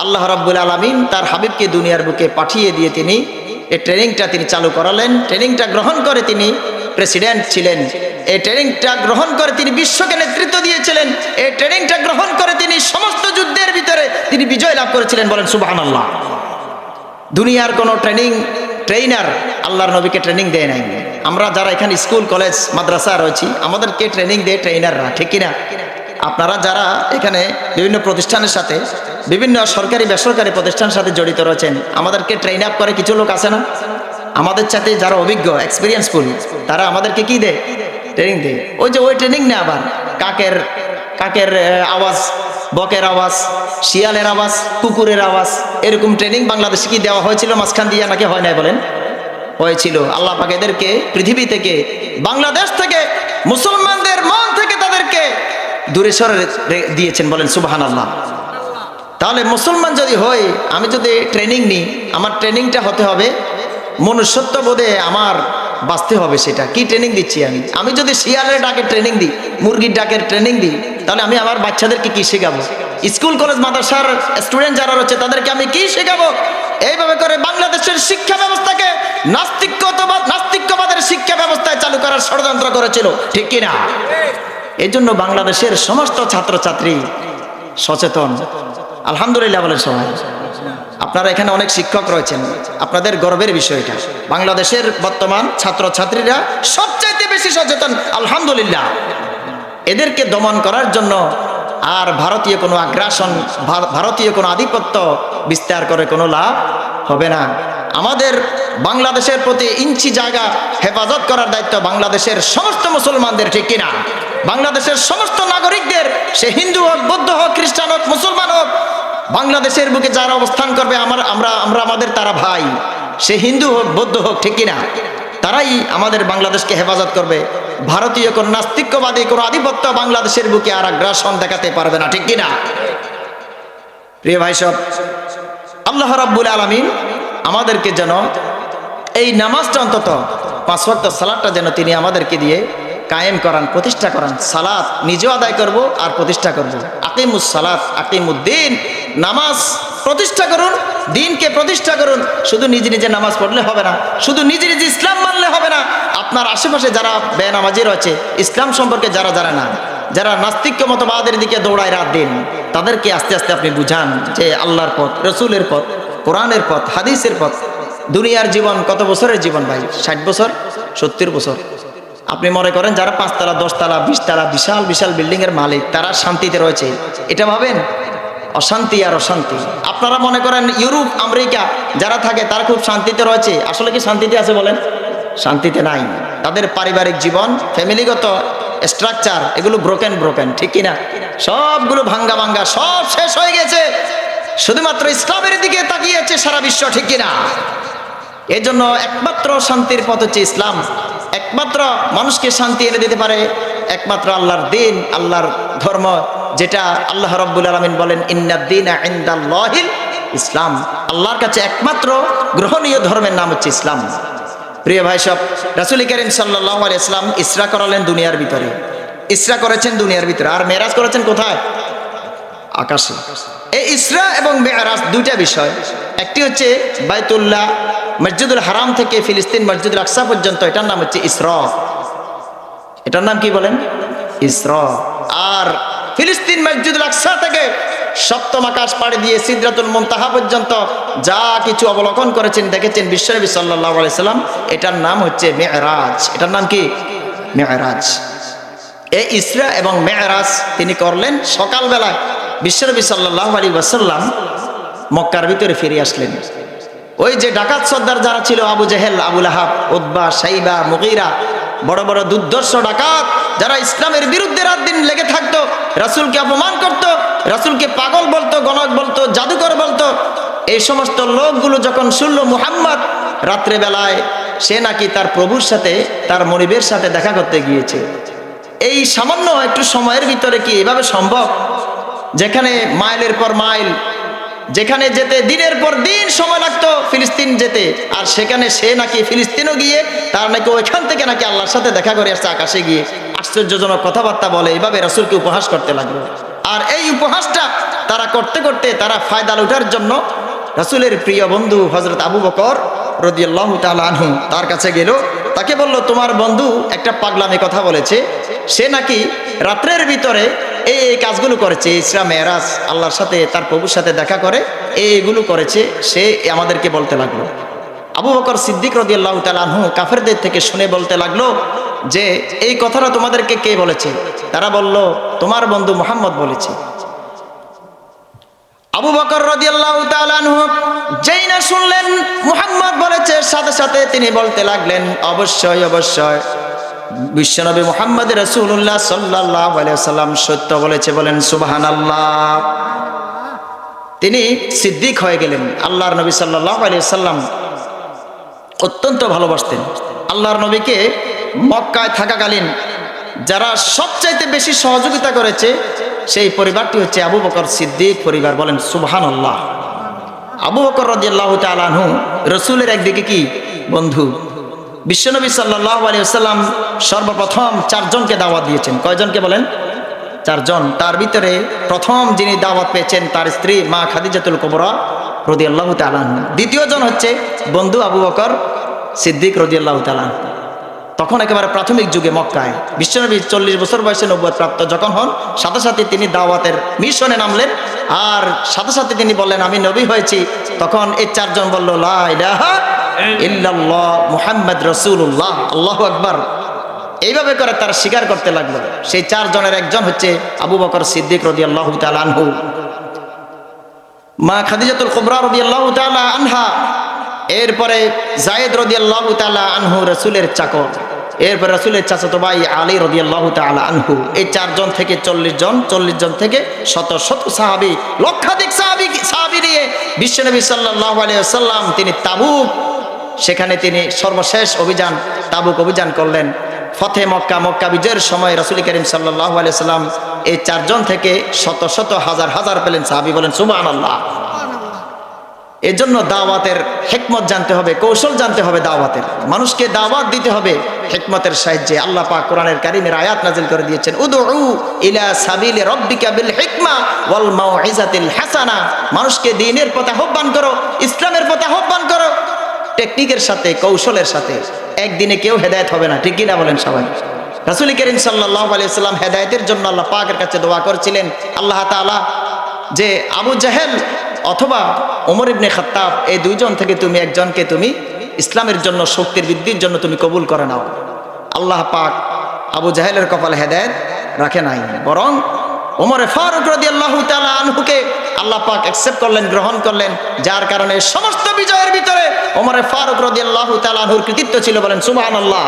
Speaker 1: আল্লাহ রাব্বুল আলামিন তার হাবিবকে দুনিয়ার বুকে পাঠিয়ে দিয়ে তিনি এই ট্রেনিংটা তিনি চালু করালেন। ট্রেনিংটা গ্রহণ করে তিনি প্রেসিডেন্ট ছিলেন, এই ট্রেনিংটা গ্রহণ করে তিনি বিশ্বকে নেতৃত্ব দিয়েছিলেন, এই ট্রেনিংটা গ্রহণ করে তিনি সমস্ত যুদ্ধের ভিতরে তিনি বিজয় লাভ করেছিলেন। বলেন সুবহানাল্লাহ। দুনিয়ার কোনো ট্রেনার আল্লাহর নবীকে ট্রেনিং দেয় নাই। আমরা যারা এখানে স্কুল কলেজ মাদ্রাসা রয়েছি, আমাদেরকে ট্রেনিং দেয় ট্রেনাররা, ঠিক কিনা? আপনারা যারা এখানে বিভিন্ন প্রতিষ্ঠানের সাথে, বিভিন্ন সরকারি বেসরকারি প্রতিষ্ঠানের সাথে জড়িত রয়েছেন, আমাদেরকে ট্রেন আপ করে কিছু লোক আছে না আমাদের সাথে, যারা অভিজ্ঞ এক্সপিরিয়েন্সফুল, তারা আমাদেরকে কি দেয়? ট্রেনিং দেয়। ওই ট্রেনিং না আবার কাকের আওয়াজ, বকের আওয়াজ, শিয়ালের আওয়াজ, কুকুরের আওয়াজ, এরকম ট্রেনিং বাংলাদেশে কি দেওয়া হয়েছিল মাঝখান দিয়ে, নাকি হয় নাই? বলেন হয়েছিল। আল্লাহ পাক এদেরকে পৃথিবী থেকে, বাংলাদেশ থেকে, মুসলমানদের মন থেকে তাদেরকে দূরে সরে দিয়েছেন। বলেন সুবহানাল্লাহ। তাহলে মুসলমান যদি হই, আমি যদি ট্রেনিং নিই, আমার ট্রেনিংটা হতে হবে মনুষ্যত্ব বোধে আমার বাঁচতে হবে। সেটা কি ট্রেনিং দিচ্ছি আমি যদি শিয়ালের ডাকের ট্রেনিং দিই, মুরগির ডাকের ট্রেনিং দিই, তাহলে আমি আমার বাচ্চাদেরকে কি শেখাবো? স্কুল কলেজ মাদ্রাসার স্টুডেন্ট যারা রয়েছে তাদেরকে আমি কি শেখাবো? এইভাবে করে বাংলাদেশের শিক্ষা ব্যবস্থাকে নাস্তিক্যবাদের শিক্ষা ব্যবস্থায় চালু করার ষড়যন্ত্র করেছিল, ঠিক কিনা? এই জন্য বাংলাদেশের সমস্ত ছাত্রছাত্রী সচেতন, আলহামদুলিল্লাহ বলেন সবাই। আপনারা এখানে অনেক শিক্ষক রয়েছেন, আপনাদের গর্বের বিষয়টা, বাংলাদেশের বর্তমান ছাত্রছাত্রীরা সবচাইতে বেশি সচেতন, আলহামদুলিল্লাহ। এদেরকে দমন করার জন্য আর ভারতীয় কোনো আগ্রাসন, ভারতীয় কোনো আধিপত্য বিস্তার করে কোনো লাভ হবে না। আমাদের বাংলাদেশের প্রতি ইঞ্চি জায়গা হেফাজত করার দায়িত্ব বাংলাদেশের সমস্ত মুসলমানদের, ঠিক কিনা? বাংলাদেশের সমস্ত নাগরিকদের, সে হিন্দু হোক, বৌদ্ধ হোক, খ্রিস্টান হোক, মুসলমান হোক, বাংলাদেশের বুকে যারা অবস্থান করবে আমরা আমাদের তারা ভাই, সে হিন্দু হোক, বৌদ্ধ হোক, ঠিক কিনা? তারাই আমাদের বাংলাদেশকে হেফাজত করবে। ভারতীয় কোন নাস্তিক্যবাদী কোন আধিপত্য বাংলাদেশের বুকে আর আগ্রাসন দেখাতে পারবে না, ঠিক কিনা? প্রিয় ভাই সব, আল্লাহ রাব্বুল আলামিন আমাদেরকে যেন এই নামাজটা, অন্তত 5 ওয়াক্ত সালাতটা যেন তিনি আমাদেরকে দিয়ে কায়েম করান, প্রতিষ্ঠা করান। সালাত নিজেও আদায় করব আর প্রতিষ্ঠা করব। আকিমুস সালাত আকিমুদ্দিন, নামাজ প্রতিষ্ঠা করুন, দিনকে প্রতিষ্ঠা করুন। শুধু নিজে নিজে নামাজ পড়লে হবে না, শুধু নিজে নিজে ইসলাম মানলে হবে না। আপনার আশেপাশে যারা বেনামাজি রয়েছে, ইসলাম সম্পর্কে যারা জানে না, যারা নাস্তিক্য মতবাদের দিকে দৌড়ায় রাত দিন, তাদেরকে আস্তে আস্তে আপনি বুঝান যে আল্লাহর পথ, রসুলের পথ, কোরআনের পথ, হাদিসের পথ। দুনিয়ার জীবন কত বছরের জীবন ভাই? 60 বছর, 70 বছর। আপনি মনে করেন যারা 5 তলা, 10 তলা, 20 তলা বিশাল বিশাল বিল্ডিং এর মালিক, তারা শান্তিতে রয়েছে, এটা ভাবেন? অশান্তি আর অশান্তি। আপনারা মনে করেন ইউরোপ আমেরিকা যারা থাকে তারা খুব শান্তিতে রয়েছে, আসলে কি শান্তিতে আছে? বলেন শান্তিতে নাই। তাদের পারিবারিক জীবন, ফ্যামিলিগত স্ট্রাকচার, এগুলো ব্রোকেন, ঠিক কিনা? সবগুলো ভাঙ্গা, সব শেষ হয়ে গেছে। শুধুমাত্র ইসলামের দিকে তাকিয়েছে সারা বিশ্ব, ঠিক কিনা? এই জন্য একমাত্র শান্তির পথ হচ্ছে ইসলাম। একমাত্র মানুষকে শান্তি এনে দিতে পারে একমাত্র আল্লাহর দিন, আল্লাহর ধর্ম, যেটা আল্লাহ রাব্বুল আলামিন বলেন ইন্নাদ-দীনা ইনদাল্লাহিল ইসলাম। আল্লাহর কাছে একমাত্র গ্রহণীয় ধর্মের নাম হচ্ছে ইসলাম। প্রিয় ভাই সব, রাসূল করিম সাল্লাল্লাহু আলাইহি ওয়াসাল্লাম ইসরা করালেন দুনিয়ার ভিতরে, ইসরা করেছেন দুনিয়ার ভিতরে, আর মেরাজ করেছেন কোথায়? আকাশে। এই ইসরা এবং মেরাজ দুইটা বিষয়। একটি হচ্ছে বাইতুল্লাহ মসজিদুল হারাম থেকে ফিলিস্তিন মসজিদুল আকসা পর্যন্ত, এটার নাম হচ্ছে ইসরা। এটার নাম কি বলেন? ইসরা। আর ফিলিস্তিন মসজিদুল আকসা থেকে সপ্তম আকাশ পাড়ি দিয়ে সিদরাতুল মুনতাহা পর্যন্ত যা কিছু অবলোকন করেছেন, দেখেছেন বিশ্বনবী সাল্লাল্লাহু আলাইহি সাল্লাম, এটার নাম হচ্ছে মেরাজ। এটার নাম কি? মেরাজ। এই ইসরা এবং মেরাজ তিনি করলেন সকালবেলায়। বিশ্বনবী সাল্লাল্লাহু আলাইহি ওয়াসাল্লাম মক্কার ভিতরে ফিরে আসলেন। ওই যে ডাকাত সর্দার যারা ছিল, আবু জেহেল, আবু লাহাব, উতবা, সাইবা, মুগীরা, বড় বড় দুর্ধর্ষ ডাকাত যারা ইসলামের বিরুদ্ধে রাত দিন লেগে থাকতো, রাসূলকে অপমান করত, রাসূলকে পাগল বলতো, গণক বলতো, জাদুকর বলতো, এই সমস্ত লোকগুলো যখন শুনল মুহাম্মদ রাত্রে বেলায় সে নাকি তার প্রভুর সাথে, তার মনিবের সাথে দেখা করতে গিয়েছে, এই সামান্য একটু সময়ের ভিতরে কি এভাবে সম্ভব? যেখানে মাইলের পর মাইল, যেখানে যেতে দিনের পর দিন সময় লাগতো ফিলিস্তিন যেতে, আর সেখানে সে নাকি ফিলিস্তিনও গিয়ে তার নাকি ওইখান থেকে নাকি আল্লাহর সাথে দেখা করে আসছে আকাশে গিয়ে, আশ্চর্যজনক কথাবার্তা বলে, এইভাবে রাসূলকে উপহাস করতে লাগলো। আর এই উপহাসটা তারা করতে করতে তারা ফায়দা লুটার জন্য রাসূলের প্রিয় বন্ধু হযরত আবু বকর রাদিয়াল্লাহু তাআলা আনহু তার কাছে গেল। তাকে বলল, তোমার বন্ধু একটা পাগলামি কথা বলেছে, সে নাকি রাত্রের ভিতরে এই কাজগুলো করেছে, ইসরা মেরাজ, আল্লাহর সাথে তার প্রভুর সাথে দেখা করে এইগুলো করেছে, সে আমাদেরকে বলতে লাগলো। আবু বকর সিদ্দিক রাদিয়াল্লাহু তাআলা আনহু কাফেরদের থেকে শুনে বলতে লাগলো যে এই কথাটা তোমাদেরকে কে বলেছে? তারা বলল, তোমার বন্ধু মুহাম্মদ বলেছে। আবু বকর রাদিয়াল্লাহু তাআলা আনহু যেই না শুনলেন মুহাম্মদ বলেছে, সাথে সাথে তিনি বলতে লাগলেন, অবশ্যই অবশ্যই বিশ্বনবী মুহাম্মদ রাসূলুল্লাহ সাল্লাল্লাহু আলাইহি ওয়াসাল্লাম সত্য বলেছে, বলেন সুবহানাল্লাহ। তিনি সিদ্দিক হয়ে গেলেন। আল্লাহর নবী সাল্লাল্লাহু আলাইহি ওয়াসাল্লাম অত্যন্ত ভালোবাসতেন। আল্লাহর নবীকে মক্কায় থাকাকালীন যারা সবচাইতে বেশি সহযোগিতা করেছে সেই পরিবারটি হচ্ছে আবু বকর সিদ্দিক পরিবার, বলেন সুবহানাল্লাহ। আবু বকর রাদিয়াল্লাহু তাআলা আনহু রাসূলের একদিকে কি বন্ধু। বিশ্বনবী সাল্লাল্লাহু আলাইহি ওয়াসাল্লাম সর্বপ্রথম 4 জনকে দাওয়াত দিয়েছেন। কয়জনকে বলেন? 4 জন। তার ভিতরে প্রথম যিনি দাওয়াত পেয়েছেন তার স্ত্রী মা খাদিজাতুল কুবরা রাদিয়াল্লাহু তাআলা আনহা। দ্বিতীয় জন হচ্ছে বন্ধু আবু বকর সিদ্দিক রাদিয়াল্লাহু তাআলা। তখন একেবারে প্রাথমিক যুগে মক্কায় বিশ্বনবী 40 বছর বয়সে নবুয়ত প্রাপ্ত যখন হন, সাথে সাথে তিনি দাওয়াতের মিশনে নামলেন, আর সাথে সাথে তিনি বললেন আমি নবী হয়েছি। তখন এই 4 জন বলল, লা ইলাহা ইল্লাল্লাহ মুহাম্মদ রাসূলুল্লাহ, আল্লাহু আকবার। এইভাবে করে তারা স্বীকার করতে লাগলো। সেই 4 জনের একজন হচ্ছে আবু বকর সিদ্দিক রাদিয়াল্লাহু তাআলা আনহু, মা খাদিজাতুল কুবরা রাদিয়াল্লাহু তাআলা আনহা, এরপরে যায়েদ রাদিয়াল্লাহু তাআলা আনহু রাসূলের চাকর, এরপর রাসূলের চাচাতো ভাই আলী রাদিয়াল্লাহু তাআলা আনহু। এই 4 জন থেকে 40 জন, 40 জন থেকে শত শত সাহাবী, লক্ষাধিক সাহাবী নিয়ে বিশ্বনবী সাল্লাল্লাহু আলাইহি ওয়াসাল্লাম তিনি তাবুক, সেখানে তিনি সর্বশেষ অভিযান তাবুক অভিযান করলেন। ফতে মক্কা, মক্কা বিজয়ের সময় রাসূল করিম সাল্লাল্লাহু আলাইহি ওয়াসাল্লাম এই 4 জন থেকে শত শত হাজার হাজার পেলেন সাহাবী, বলেন সুবহানাল্লাহ। এই জন্য দাওয়াতের হিকমত জানতে হবে, কৌশল জানতে হবে, দাওয়াতের মানুষকে দাওয়াত দিতে হবে হিকমতের সাহায্যে। আল্লাহ পাক কোরআনের কারীমের আয়াত নাযিল করে দিয়েছেন, উদউ ইলা সাবিলি রাব্বিকা বিল হিকমা ওয়াল মাউইজাতিল হাসানা। মানুষকে দ্বীনের পথে আহ্বান করো, ইসলামের পথে আহ্বান করো, টেকনিকের সাথে, কৌশলের সাথে। একদিনে কেউ হেদায়েত হবে না, ঠিক কি না বলেন সবাই? রাসূল করিম সাল্লাল্লাহু আলাইহি ওয়াসাল্লাম হেদায়েতের জন্য আল্লাহ পাকের কাছে দোয়া করেছিলেন, আল্লাহ তাআলা যে আবু জাহেল অথবা ওমর ইবনে খাত্তাব, এই 2 জন থেকে তুমি একজনকে তুমি ইসলামের জন্য, শক্তির বৃদ্ধির জন্য তুমি কবুল করে নাও। আল্লাহ পাক আবু জাহেলের কপালে হেদায়েত রাখে নাই, বরং ওমরে ফারুক রাদিয়াল্লাহু তাআলা আনহুকে আল্লাহ পাক অ্যাকসেপ্ট করলেন, গ্রহণ করলেন, যার কারণে সমস্ত বিজয়ের ভিতরে ওমরে ফারুক রাদিয়াল্লাহু তাআলা আনহুর কৃতিত্ব ছিল, বলেন সুবহানাল্লাহ।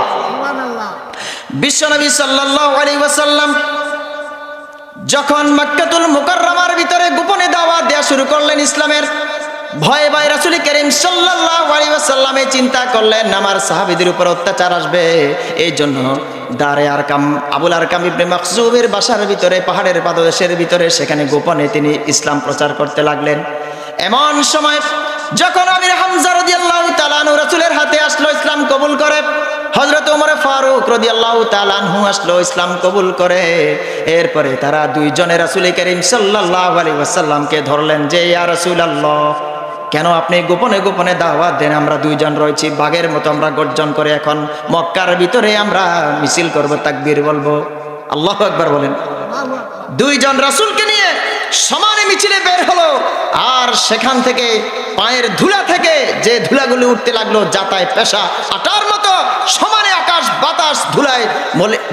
Speaker 1: বিশ্বনবী সাল্লাল্লাহু আলাইহি ওয়াসাল্লাম যখন মক্কাতুল মুকাররমার ভিতরে গোপনে দাওয়াত দেয়া শুরু করলেন ইসলামের, ভয়ে ভয়ে রাসূল করিম সাল্লাল্লাহু আলাইহি ওয়াসাল্লামে চিন্তা করলেন আমার সাহাবীদের উপর অত্যাচার আসবে। এই জন্য দারে আরকাম, আবুল আরকাম ইবনে মাখজুমের বাসার ভিতরে, পাহাড়ের পাদদেশের ভিতরে, সেখানে গোপনে তিনি ইসলাম প্রচার করতে লাগলেন। এমন সময় যখন আমির হামজা রাদিয়াল্লাহু তাআলা আনহু রাসূলের হাতে আসলো, ইসলাম কবুল করে। হযরত ওমর ফারুক রাদিয়াল্লাহু তাআলা আনহু আসলো, ইসলাম কবুল করে। এরপরে তারা 2 জনে রাসূল করিম সাল্লাল্লাহু আলাইহি ওয়াসাল্লামকে ধরলেন যে ইয়া রাসূলুল্লাহ, কেন আপনি গোপনে গোপনে দাওয়াত দেন? আমরা 2 জন রয়েছি, বাঘের মতো আমরা গর্জন করে এখন মক্কার ভিতরে আমরা মিছিল করব, তাকবীর বলবো, আল্লাহু আকবার বলেন। 2 জন রাসূলকে নিয়ে সমানে মিছিলে বের হলো, আর সেখান থেকে পায়ের ধুলা থেকে যে ধুলাগুলি উঠতে লাগলো, যাতায় পেশা আটার মতো সমানে আকাশ আকাশ বাতাস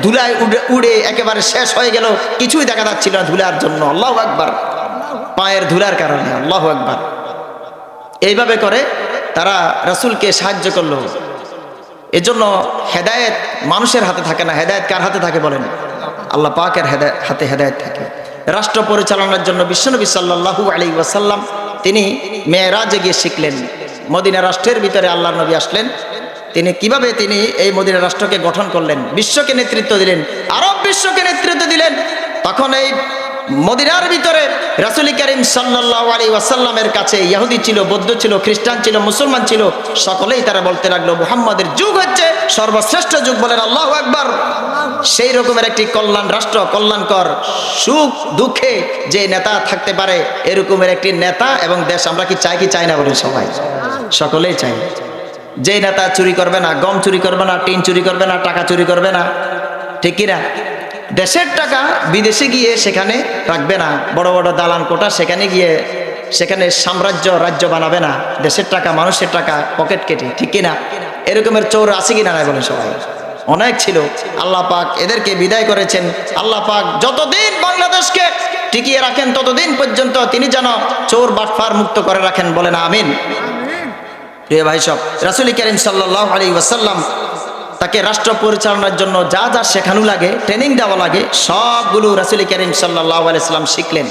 Speaker 1: ধুলায় উড়ে একেবারে শেষ হয়ে গেল, কিছুই দেখা যাচ্ছিল না ধুলার জন্য। আল্লাহু আকবার, পায়ের ধুলার কারণে। আল্লাহু আকবার। এইভাবে করে তারা রাসূলকে সাহায্য করলো। এজন্য হেদায়েত মানুষের হাতে থাকে না, হেদায়েত কার হাতে থাকে বলেন? আল্লাহ পাকের হাতে হেদায়েত থাকে। রাষ্ট্র পরিচালনার জন্য বিশ্বনবী সাল্লাল্লাহু আলাইহি ওয়াসাল্লাম তিনি মেরাজে গিয়ে শিখলেন। মদিনা রাষ্ট্রের ভিতরে আল্লাহর নবী আসলেন। তিনি কিভাবে তিনি এই মদিনা রাষ্ট্রকে গঠন করলেন, বিশ্বকে নেতৃত্ব দিলেন, আরব বিশ্বকে নেতৃত্ব দিলেন। তখন এই মদিনার ভিতরে রাসূল করিম সাল্লাল্লাহু আলাইহি ওয়াসাল্লামের কাছে ইহুদি ছিল, বৌদ্ধ ছিল, খ্রিস্টান ছিল, মুসলমান ছিল, সকলেই তারা বলতে লাগলো মুহাম্মাদের যুগ হচ্ছে সর্বশ্রেষ্ঠ যুগ। বলেন আল্লাহু আকবার। সেই রকমের একটি কল্যাণ রাষ্ট্র, কল্যাণকর, সুখ দুঃখে যে নেতা থাকতে পারে, এরকমের একটি নেতা এবং দেশ আমরা কি চাই না বলেন? সবাই, সকলেই চাই। যে নেতা চুরি করবে না, গম চুরি করবে না, টিন চুরি করবে না, টাকা চুরি করবে না, ঠিক কিনা? দেশের টাকা বিদেশে গিয়ে সেখানে রাখবে না, বড় বড় দালান কোঠা সেখানে গিয়ে সেখানে সাম্রাজ্য রাজ্য বানাবে না, দেশের টাকা মানুষের টাকা পকেট কেটে, ঠিক কিনা? এরকমের চোর আছে কিনা নাই বলেন? সবাই অনেক ছিল। আল্লাহ পাক এদেরকে বিদায় করেছেন। আল্লাহ পাক যতদিন বাংলাদেশকে টিকিয়ে রাখেন ততদিন পর্যন্ত তিনি যেন চোর বাটফার মুক্ত করে রাখেন। বলেন আমিন। প্রিয় ভাই সব, রাসূল করিম সাল্লাল্লাহু আলাইহি ওয়াসাল্লাম তাকে রাষ্ট্র পরিচালনার জন্য যা যা শেখানো লাগে, ট্রেনিং দেওয়া লাগে, সবগুলো রাসূল করিম সাল্লাল্লাহু আলাইহি ওয়াসাল্লাম শিখলেন।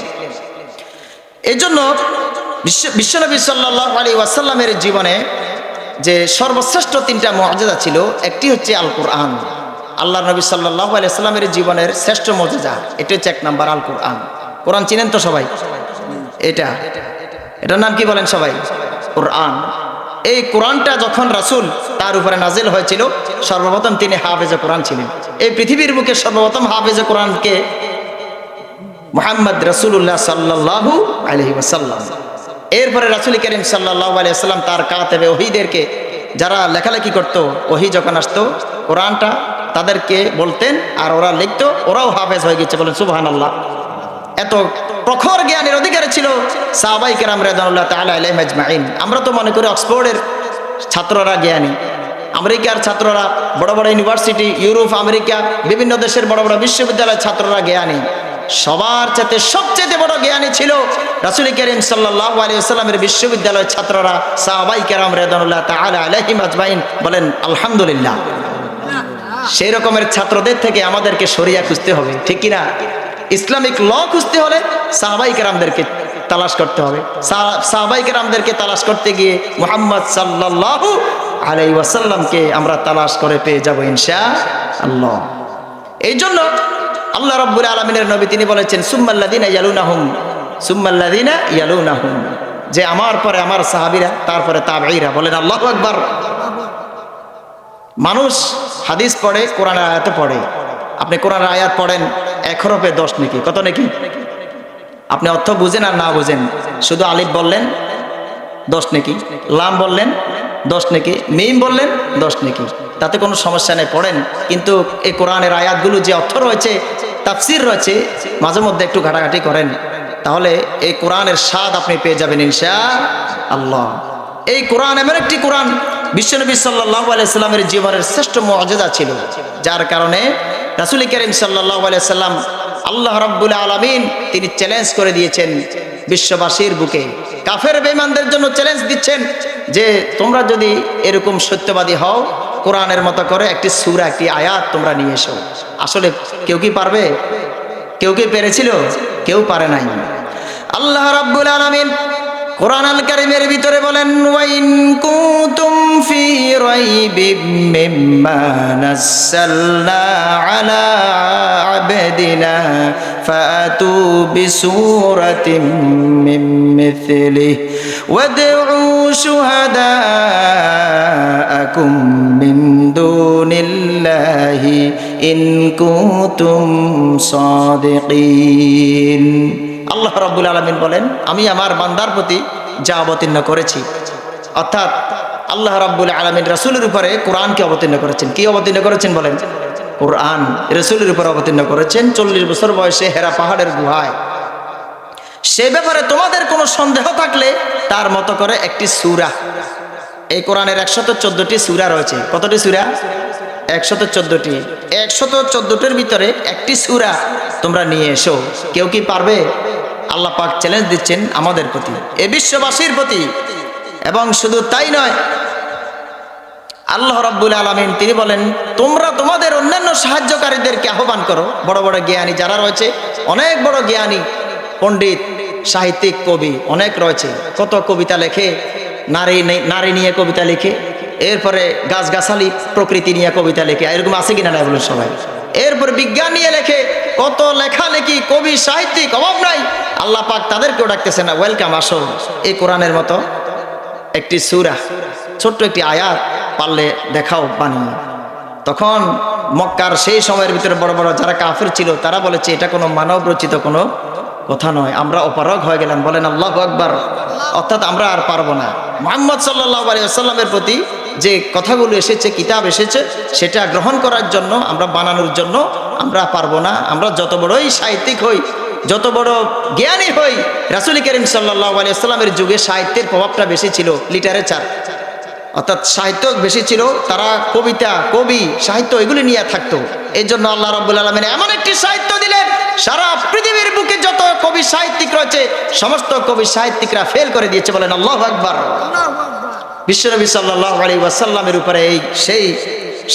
Speaker 1: এই জন্য বিশ্বনবী সাল্লাল্লাহু আলাইহি ওয়াসাল্লামের জীবনে যে সর্বশ্রেষ্ঠ তিনটা মুআজিজা ছিল, একটি হচ্ছে আল কোরআন। আল্লাহ নবী সাল্লাল্লাহু আলাইহি ওয়াসাল্লামের জীবনের শ্রেষ্ঠ মুআজিজা এটা হচ্ছে 1 নাম্বার আল কোরআন। কোরআন চিনেন তো সবাই? এটার নাম কি বলেন সবাই? কোরআন। এই কোরআনটা যখন রাসূল তার উপরে নাজিল হয়েছিল, সর্বপ্রথম তিনি হাফেজে কোরআন ছিলেন। এই পৃথিবীর বুকে সর্বপ্রথম হাফেজে কোরআনকে মুহাম্মদ রাসূলুল্লাহ সাল্লাল্লাহু আলাইহি ওয়াসাল্লাম। এরপরে রাসূল করিম সাল্লাল্লাহু আলাইহি ওয়াসাল্লাম তার কাতেবে ওহীদেরকে, যারা লেখালেখি করত, ওহী যখন আসতো কোরআনটা তাদেরকে বলতেন আর ওরা লিখতো, ওরাও হাফেজ হয়ে গেছে। বলেন সুবহানাল্লাহ। এত প্রখর জ্ঞানের অধিকারী ছিল সাহাবায়ে কেরাম রাদিয়াল্লাহু তাআলা আলাইহিম আজমাইন। আমরা তো মনে করি অক্সফোর্ডের ছাত্ররা জ্ঞানী, আমেরিকার ছাত্ররা, বড় বড় ইউনিভার্সিটি, ইউরোপ, আমেরিকা, বিভিন্ন দেশের বড় বড় বিশ্ববিদ্যালয়ের ছাত্ররা জ্ঞানী। সবার চাইতে সবচেয়ে বড় জ্ঞানী ছিল রাসূল করিম সাল্লাল্লাহু আলাইহি ওয়াসাল্লামের বিশ্ববিদ্যালয়ের ছাত্ররা, সাহাবায়ে কেরাম রাদিয়াল্লাহু তাআলা আলাইহিম আজমাইন। বলেন আলহামদুলিল্লাহ। সেই রকমের ছাত্রদের থেকে আমাদেরকে শরিয়া খুঁজতে হবে, ঠিক কিনা? ইসলামিক ল খুঁজতে হলে সাহাবায়ে কেরামদেরকে তালাশ করতে হবে। সাহাবায়ে কেরামদেরকে তালাশ করতে গিয়ে মুহাম্মদ সাল্লাল্লাহু আলাইহি ওয়াসাল্লামকে আমরা তালাশ করে পেয়ে যাব ইনশাআল্লাহ। এই জন্য আল্লাহ রাব্বুল আলামিনের নবী তিনি বলেছেন সুম্মাল্লাযিনা ইয়ালুনাহুম, যে আমার পরে আমার সাহাবীরা, তারপরে তাবেঈরা। বলেন আল্লাহু আকবার। মানুষ হাদিস পড়ে, কোরআনের আয়াত পড়ে। আপনি কোরআনের আয়াত পড়েন, 1 হরফে 10 নেকি। কত নেকি? আপনি অর্থ বুঝেন আর না বুঝেন, শুধু আলিফ বললেন 10 নেকি, লাম বললেন 10 নেকি, মিম বললেন 10 নেকি, তাতে কোনো সমস্যা নেই, পড়েন। কিন্তু এই কোরআনের আয়াতগুলো যে অর্থ রয়েছে, তাফসীর রয়েছে, মাঝে মধ্যে একটু ঘাটাঘাটি করেন, তাহলে এই কোরআনের স্বাদ আপনি পেয়ে যাবেন ইনশাআল্লাহ। এই কোরআন এমন একটি কোরআন, বিশ্বনবী সাল্লাল্লাহু আলাইহি ওয়াসাল্লামের জীবনের শ্রেষ্ঠ মুআজিজা ছিল, যার কারণে রাসূল করিম সাল্লাল্লাহু আলাইহি ওয়াসাল্লাম আল্লাহ রাব্বুল আলামিন তিনি চ্যালেঞ্জ করে দিয়েছেন বিশ্ববাসীর বুকে। কাফের বেঈমানদের জন্য চ্যালেঞ্জ দিচ্ছেন যে তোমরা যদি এরকম সত্যবাদী হও, কোরআনের মতো করে একটি সূরা, একটি আয়াত তোমরা নিয়ে এসো। আসলে কেউ কি পারবে? কেউ কি পেরেছিল? কেউ পারে নাই। আল্লাহ রাব্বুল আলামিন কোরআন আল কারীমের ভিতরে বলেন ওয়াইন কুনতুম ফি রাইবিম মিম্মা নাযালনা আলা আবদিনা ফাতু বিসূরাতিম মিন মিথলিহি ওয়াদউ শুহাদাআকুম মিন দুনিল্লাহি ইন কুনতুম সাদিকিন। আল্লাহ রাব্বুল আলামিন বলেন আমি আমার বান্দার প্রতি যা অবতীর্ণ করেছি, অর্থাৎ আল্লাহ রাব্বুল আলামিন রাসূলের উপরে কোরআনকে অবতীর্ণ করেছেন। কি অবতীর্ণ করেছেন বলেন? কোরআন রাসূলের উপর অবতীর্ণ করেছেন 40 বছর বয়সে হেরা পাহাড়ের গুহায়। সে ব্যাপারে তোমাদের কোনো সন্দেহ থাকলে তার মতো করে একটি সূরা, এই কোরআনের 114টি সূরা রয়েছে। কতটি সূরা? 114টি, 114টির ভিতরে একটি সূরা তোমরা নিয়ে এসো। কেউ কি পারবে? আল্লাহ পাক চ্যালেঞ্জ দিচ্ছেন আমাদের প্রতি, এ বিশ্ববাসীর প্রতি। এবং শুধু তাই নয়, আল্লাহ রাব্বুল আলামিন তিনি বলেন, তোমরা তোমাদের অন্যান্য সাহায্যকারীদেরকে আহ্বান করো। বড় বড় জ্ঞানী যারা রয়েছে, অনেক বড় জ্ঞানী, পণ্ডিত, সাহিত্যিক, কবি অনেক রয়েছে। কত কবিতা লেখে, নারী নিয়ে কবিতা লিখে, এরপরে গাছগাছালি প্রকৃতি নিয়ে কবিতা লেখে, এরকম আছে কিনা না বলুন সবাই। এরপরে বিজ্ঞান নিয়ে লেখে, কত লেখালেখি, কবি, সাহিত্যিক, অভাব নাই। আল্লাহ পাক তাদেরকেও ডাকতেছে না, ওয়েলকাম, আসো এই কোরআনের মতো একটি সূরা, ছোট্ট একটি আয়াত পারলে দেখাও বানিয়ে। তখন মক্কার সেই সময়ের ভিতরে বড় বড় যারা কাফের ছিল তারা বলেছে এটা কোনো মানব রচিত কোনো কথা নয়। আমরা অপারগ হয়ে গেলাম, বলেন আল্লাহু আকবার। অর্থাৎ আমরা আর পারবো না। মুহাম্মদ সাল্লাল্লাহু আলাইহি ওয়াসাল্লামের প্রতি যে কথাগুলো এসেছে, কিতাব এসেছে, সেটা গ্রহণ করার জন্য, আমরা বানানোর জন্য আমরা পারবো না। আমরা যত বড়ই সাহিত্যিক হই, যত বড় জ্ঞানী হই, রাসূল করিম সাল্লাল্লাহু আলাইহি ওয়াসাল্লামের যুগে সাহিত্যের প্রভাবটা বেশি ছিল, লিটারেচার অর্থাৎ সাহিত্য বেশি ছিল। তারা কবিতা, কবি, সাহিত্য এগুলি নিয়ে থাকতো। এই জন্য আল্লাহ রাব্বুল আলামিন এমন একটি সাহিত্য দিলেন, সারা পৃথিবীর বুকে যত কবি সাহিত্যিক রয়েছে সমস্ত কবি সাহিত্যিকরা ফেল করে দিয়েছে, বলেন আল্লাহু আকবার। বিশ্বনবী সাল্লাল্লাহু আলাইহি ওয়াসাল্লামের উপরে এই সেই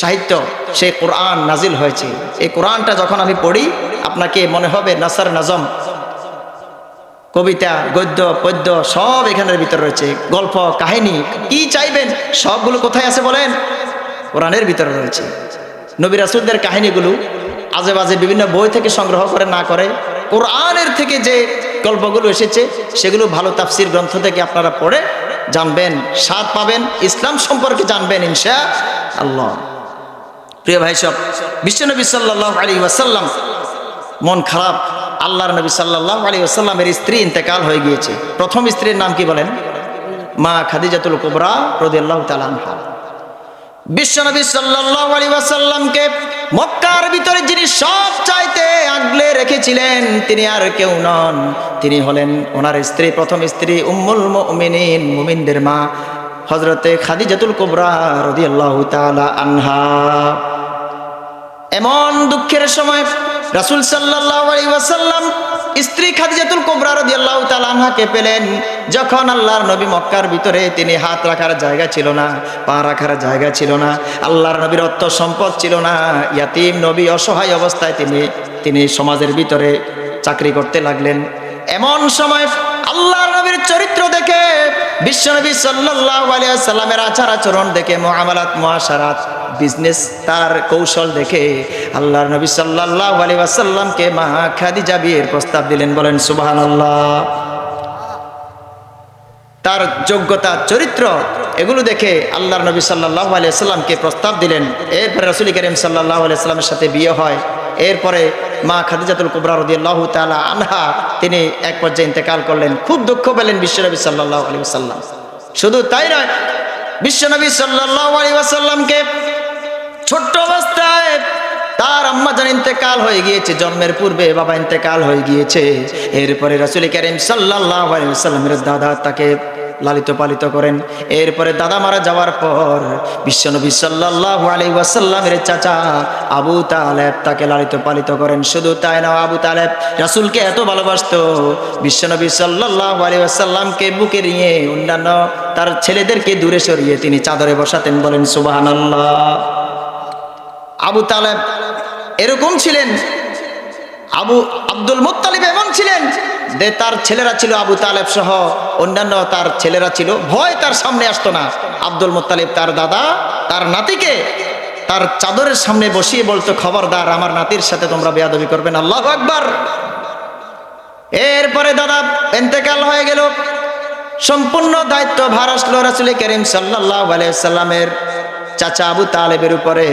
Speaker 1: সাহিত্য, সেই কোরআন নাজিল হয়েছে। এই কোরআনটা যখন আমি পড়ি, আপনাকে মনে হবে নাসার নাজম, কবিতা, গদ্য, পদ্য সব এখানের ভিতরে রয়েছে। গল্প, কাহিনী, কি চাইবেন সবগুলো কোথায় আছে বলেন? কোরআনের ভিতরে রয়েছে। নবী রাসূলদের কাহিনীগুলো আজে বাজে বিভিন্ন বই থেকে সংগ্রহ করে না করে, কোরআনের থেকে যে গল্পগুলো এসেছে সেগুলো ভালো তাফসীর গ্রন্থ থেকে আপনারা পড়ে জানবেন, স্বাদ পাবেন, ইসলাম সম্পর্কে জানবেন ইনশাআল্লাহ। প্রিয় ভাই সব, বিশ্বনবী সাল্লাল্লাহু আলাইহি ওয়াসাল্লাম মন খারাপ। আল্লাহর নবী সাল্লাল্লাহু আলাইহি ওয়াসাল্লামের স্ত্রী ইন্তেকাল হয়ে গিয়েছে। প্রথম স্ত্রীর নাম কি বলেন? মা খাদিজাতুল কুবরা রাদিয়াল্লাহু তাআলা আনহা। বিশ্বনবী সাল্লাল্লাহু আলাইহি ওয়াসাল্লামকে মক্কার ভিতরে যিনি সব চাইতে আগলে রেখেছিলেন তিনি আর কেউ নন, তিনি হলেন ওনার স্ত্রী, প্রথম স্ত্রী উম্মুল মুমিনিন, মুমিনদের মা হযরতে খাদিজাতুল কুবরা রাদিয়াল্লাহু তাআলা আনহা। এমন দুঃখের সময় রাসূল সাল্লাল্লাহু আলাইহি ওয়াসাল্লাম স্ত্রী খাদিজাতুল কুবরা রাদিয়াল্লাহু তাআলা আনহাকে পেলেন। যখন আল্লাহর নবী মক্কার ভিতরে, তিনি হাত রাখার জায়গা ছিল না, পা রাখার জায়গা ছিল না, আল্লাহর নবীর অর্থ সম্পদ ছিল না, ইয়াতিম নবী, অসহায় অবস্থায় তিনি সমাজের ভিতরে চাকরি করতে লাগলেন। এমন সময় আল্লাহর নবীর চরিত্র দেখে, বিশ্বনবী সাল্লাল্লাহু আলাইহি ওয়াসাল্লামের আচার আচরণ দেখে, মুআমালাত, মুআশারাত, বিজনেস, তার কৌশল দেখে আল্লাহর নবী সাল্লাল্লাহু আলাইহি ওয়াসাল্লামকে মা খাদিজা বিয়ের প্রস্তাব দিলেন, বলেন সুবহানাল্লাহ। তার যোগ্যতা, চরিত্র এগুলো দেখে আল্লাহর নবী সাল্লাল্লাহু আলাইহি ওয়াসাল্লামকে প্রস্তাব দিলেন। এরপরে রাসূল করিম সাল্লাল্লাহু আলাইহি ওয়াসাল্লামের সাথে বিয়ে হয়। এরপরে মা খাদিজাতুল কুবরা রাদিয়াল্লাহু তাআলা আনহা তিনি এক পর্যায়ে ইন্তেকাল করলেন। খুব দুঃখ পেলেন বিশ্বনবী সাল্লাল্লাহু আলাইহি ওয়াসাল্লাম। শুধু তাই নয়, বিশ্বনবী সাল্লাল্লাহু আলাইহি ওয়াসাল্লামকে ছোট্ট অবস্থায় তার আম্মা জান ইন্তেকাল হয়ে গিয়েছে, জন্মের পূর্বে বাবা ইন্তেকাল হয়ে গিয়েছে। এরপরে রাসূল করিম সাল্লাল্লাহু আলাইহি ওয়াসাল্লামের দাদা তাকে লালিত পালিত করেন। এরপরে দাদা মারা যাওয়ার পর বিশ্বনবী সাল্লাল্লাহু আলাইহি ওয়াসাল্লামের চাচা আবু তালেব তাকে লালিত পালিত করেন। শুধু তাই না, আবু তালেব রাসূলকে এত ভালোবাসতো, বিশ্বনবী সাল্লাল্লাহু আলাইহি ওয়াসাল্লামকে বুকে নিয়ে অন্যান্য তার ছেলেদেরকে দূরে সরিয়ে তিনি চাদরে বসাতেন, বলেন সুবহানাল্লাহ। আবু তালেব এরকম ছিলেন। আব্দুল মুত্তালিব এমন ছিলেন যে তার ছেলেরা ছিল, আবু তালেব সহ অন্যান্য তার ছেলেরা ছিল, ভয় তার সামনে আসতো না। আব্দুল মুত্তালিব তার দাদা তার নাতিকে তার চাদরের সামনে বসিয়ে বলতো, খবরদার আমার নাতির সাথে তোমরা বেয়াদবি করবে না, আল্লাহু আকবার। এরপরে দাদা ইন্তেকাল হয়ে গেল, সম্পূর্ণ দায়িত্ব ভার আসলো রাসূল করিম সাল্লাল্লাহু আলাইহি ওয়াসাল্লামের চাচা আবু তালেবের উপরে।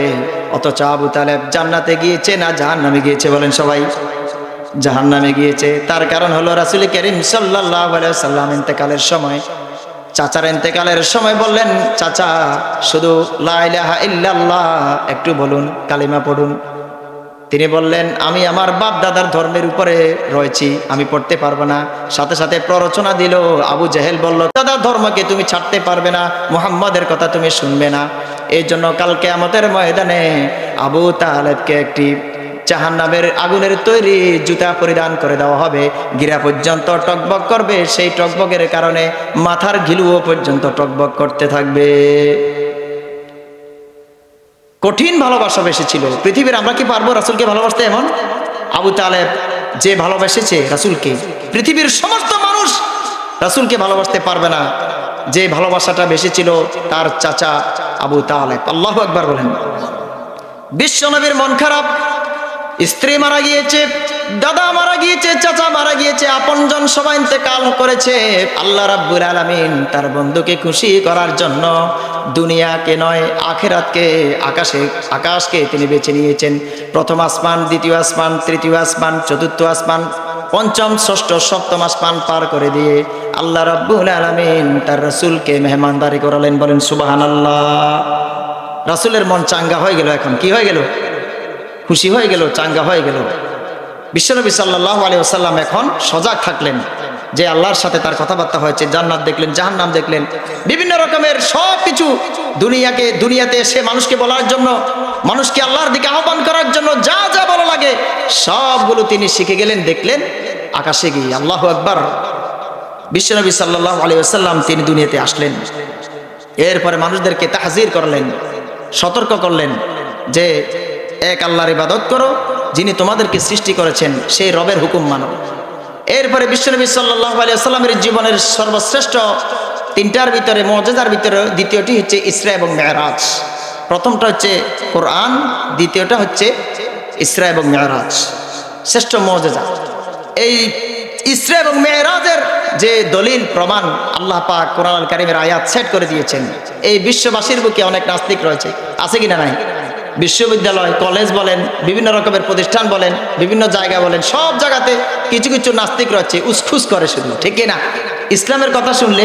Speaker 1: অথচ আবু তালেব জান্নাতে গিয়েছে না জাহান্নামে গিয়েছে, বলেন সবাই? জাহান্নামে গিয়েছে। তার কারণ হলো রাসূল করিম সাল্লাল্লাহু আলাইহি ওয়াসাল্লাম ইন্তেকালের সময়, চাচার ইন্তেকালের সময় বললেন, চাচা শুধু লা ইলাহা ইল্লাল্লাহ একটু বলুন, কালিমা পড়ুন। তিনি বললেন, আমি আমার বাপ দাদার ধর্মের উপরে রয়েছি, আমি পড়তে পারবো না। সাথে সাথে প্ররোচনা দিল। আবু জেহেল বলল, দাদার ধর্মকে তুমি ছাড়তে পারবে না, মুহাম্মাদের কথা তুমি শুনবে না। এই জন্য কাল কিয়ামতের ময়দানে আবু তালেবকে একটি জাহান্নামের আগুনের তৈরি জুতা পরিধান করে দেওয়া হবে, গিরা পর্যন্ত টকবক করবে। সেই টকবকের কারণে মাথার ঘিলুও পর্যন্ত টকবক করতে থাকবে। কঠিন ভালোবাসা বেশি ছিল পৃথিবীর। আমরা কি পারবো রাসূলকে ভালোবাসতে? এমন আবু তালেব যে ভালোবেসেছে রাসূলকে, পৃথিবীর সমস্ত মানুষ রাসূলকে ভালোবাসতে পারবে না। যে ভালোবাসাটা বেশি ছিল তার চাচা আবু তালেব। আল্লাহু আকবার বলেন। বিশ্বনবীর মন খারাপ, স্ত্রী মারা গিয়েছে, দাদা মারা গিয়েছে, চাচা মারা গিয়েছে, আপনজন সবাই ইন্তেকাল করেছে। আল্লাহ রাব্বুল আলামিন তার বন্ধুকে খুশি করার জন্য দুনিয়াকে নয় আখিরাতকে, আকাশকে তিনি বেছে নিয়েছেন। প্রথম আসমান, দ্বিতীয় আসমান, তৃতীয় আসমান, চতুর্থ আসমান, পঞ্চম, ষষ্ঠ, সপ্তম আসমান পার করে দিয়ে আল্লাহ রাব্বুল আলামিন তার রাসূলকে মেহমানদারি করালেন। বলেন সুবহানাল্লাহ। রাসূলের মন চাঙ্গা হয়ে গেল। এখন কি হয়ে গেল? খুশি হয়ে গেল, চাঙ্গা হয়ে গেল। বিশ্বনবী সাল্লাল্লাহু আলাইহি ওয়াসাল্লাম এখন সজাগ থাকলেন যে আল্লাহর সাথে তার কথাবার্তা হয়েছে, জান্নাত দেখলেন, জাহান্নাম দেখলেন, বিভিন্ন রকমের সব কিছু দুনিয়াতে এসে মানুষকে বলার জন্য, মানুষকে আল্লাহর দিকে আহ্বান করার জন্য যা যা ভালো লাগে সবগুলো তিনি শিখে গেলেন, দেখলেন আকাশে গিয়ে। আল্লাহু আকবার। বিশ্বনবী সাল্লাল্লাহু আলাইহি ওয়াসাল্লাম তিনি দুনিয়াতে আসলেন। এরপরে মানুষদেরকে তাহজির করলেন, সতর্ক করলেন যে এক আল্লাহর ইবাদত করো, যিনি তোমাদেরকে সৃষ্টি করেছেন, সেই রবের হুকুম মানো। এরপরে বিশ্বনবী সাল্লাল্লাহু আলাইহি ওয়াসাল্লামের জীবনের সর্বশ্রেষ্ঠ তিনটার ভিতরে, মুআজিজার ভিতরে দ্বিতীয়টি হচ্ছে ইসরা এবং মেরাজ। প্রথমটা হচ্ছে কোরআন, দ্বিতীয়টা হচ্ছে ইসরা এবং মেরাজ, শ্রেষ্ঠ মুআজিজা। এই ইসরা এবং মেরাজের যে দলিল প্রমাণ আল্লাহ পাক কোরআন আল কারীমের আয়াত সেট করে দিয়েছেন। এই বিশ্ববাসীর বুকে অনেক নাস্তিক রয়েছে, আছে কিনা নাই? বিশ্ববিদ্যালয়, কলেজ বলেন, বিভিন্ন রকমের প্রতিষ্ঠান বলেন, বিভিন্ন জায়গা বলেন, সব জায়গাতে কিছু কিছু নাস্তিক রয়েছে, উসখুস করে শুধু, ঠিক না? ইসলামের কথা শুনলে,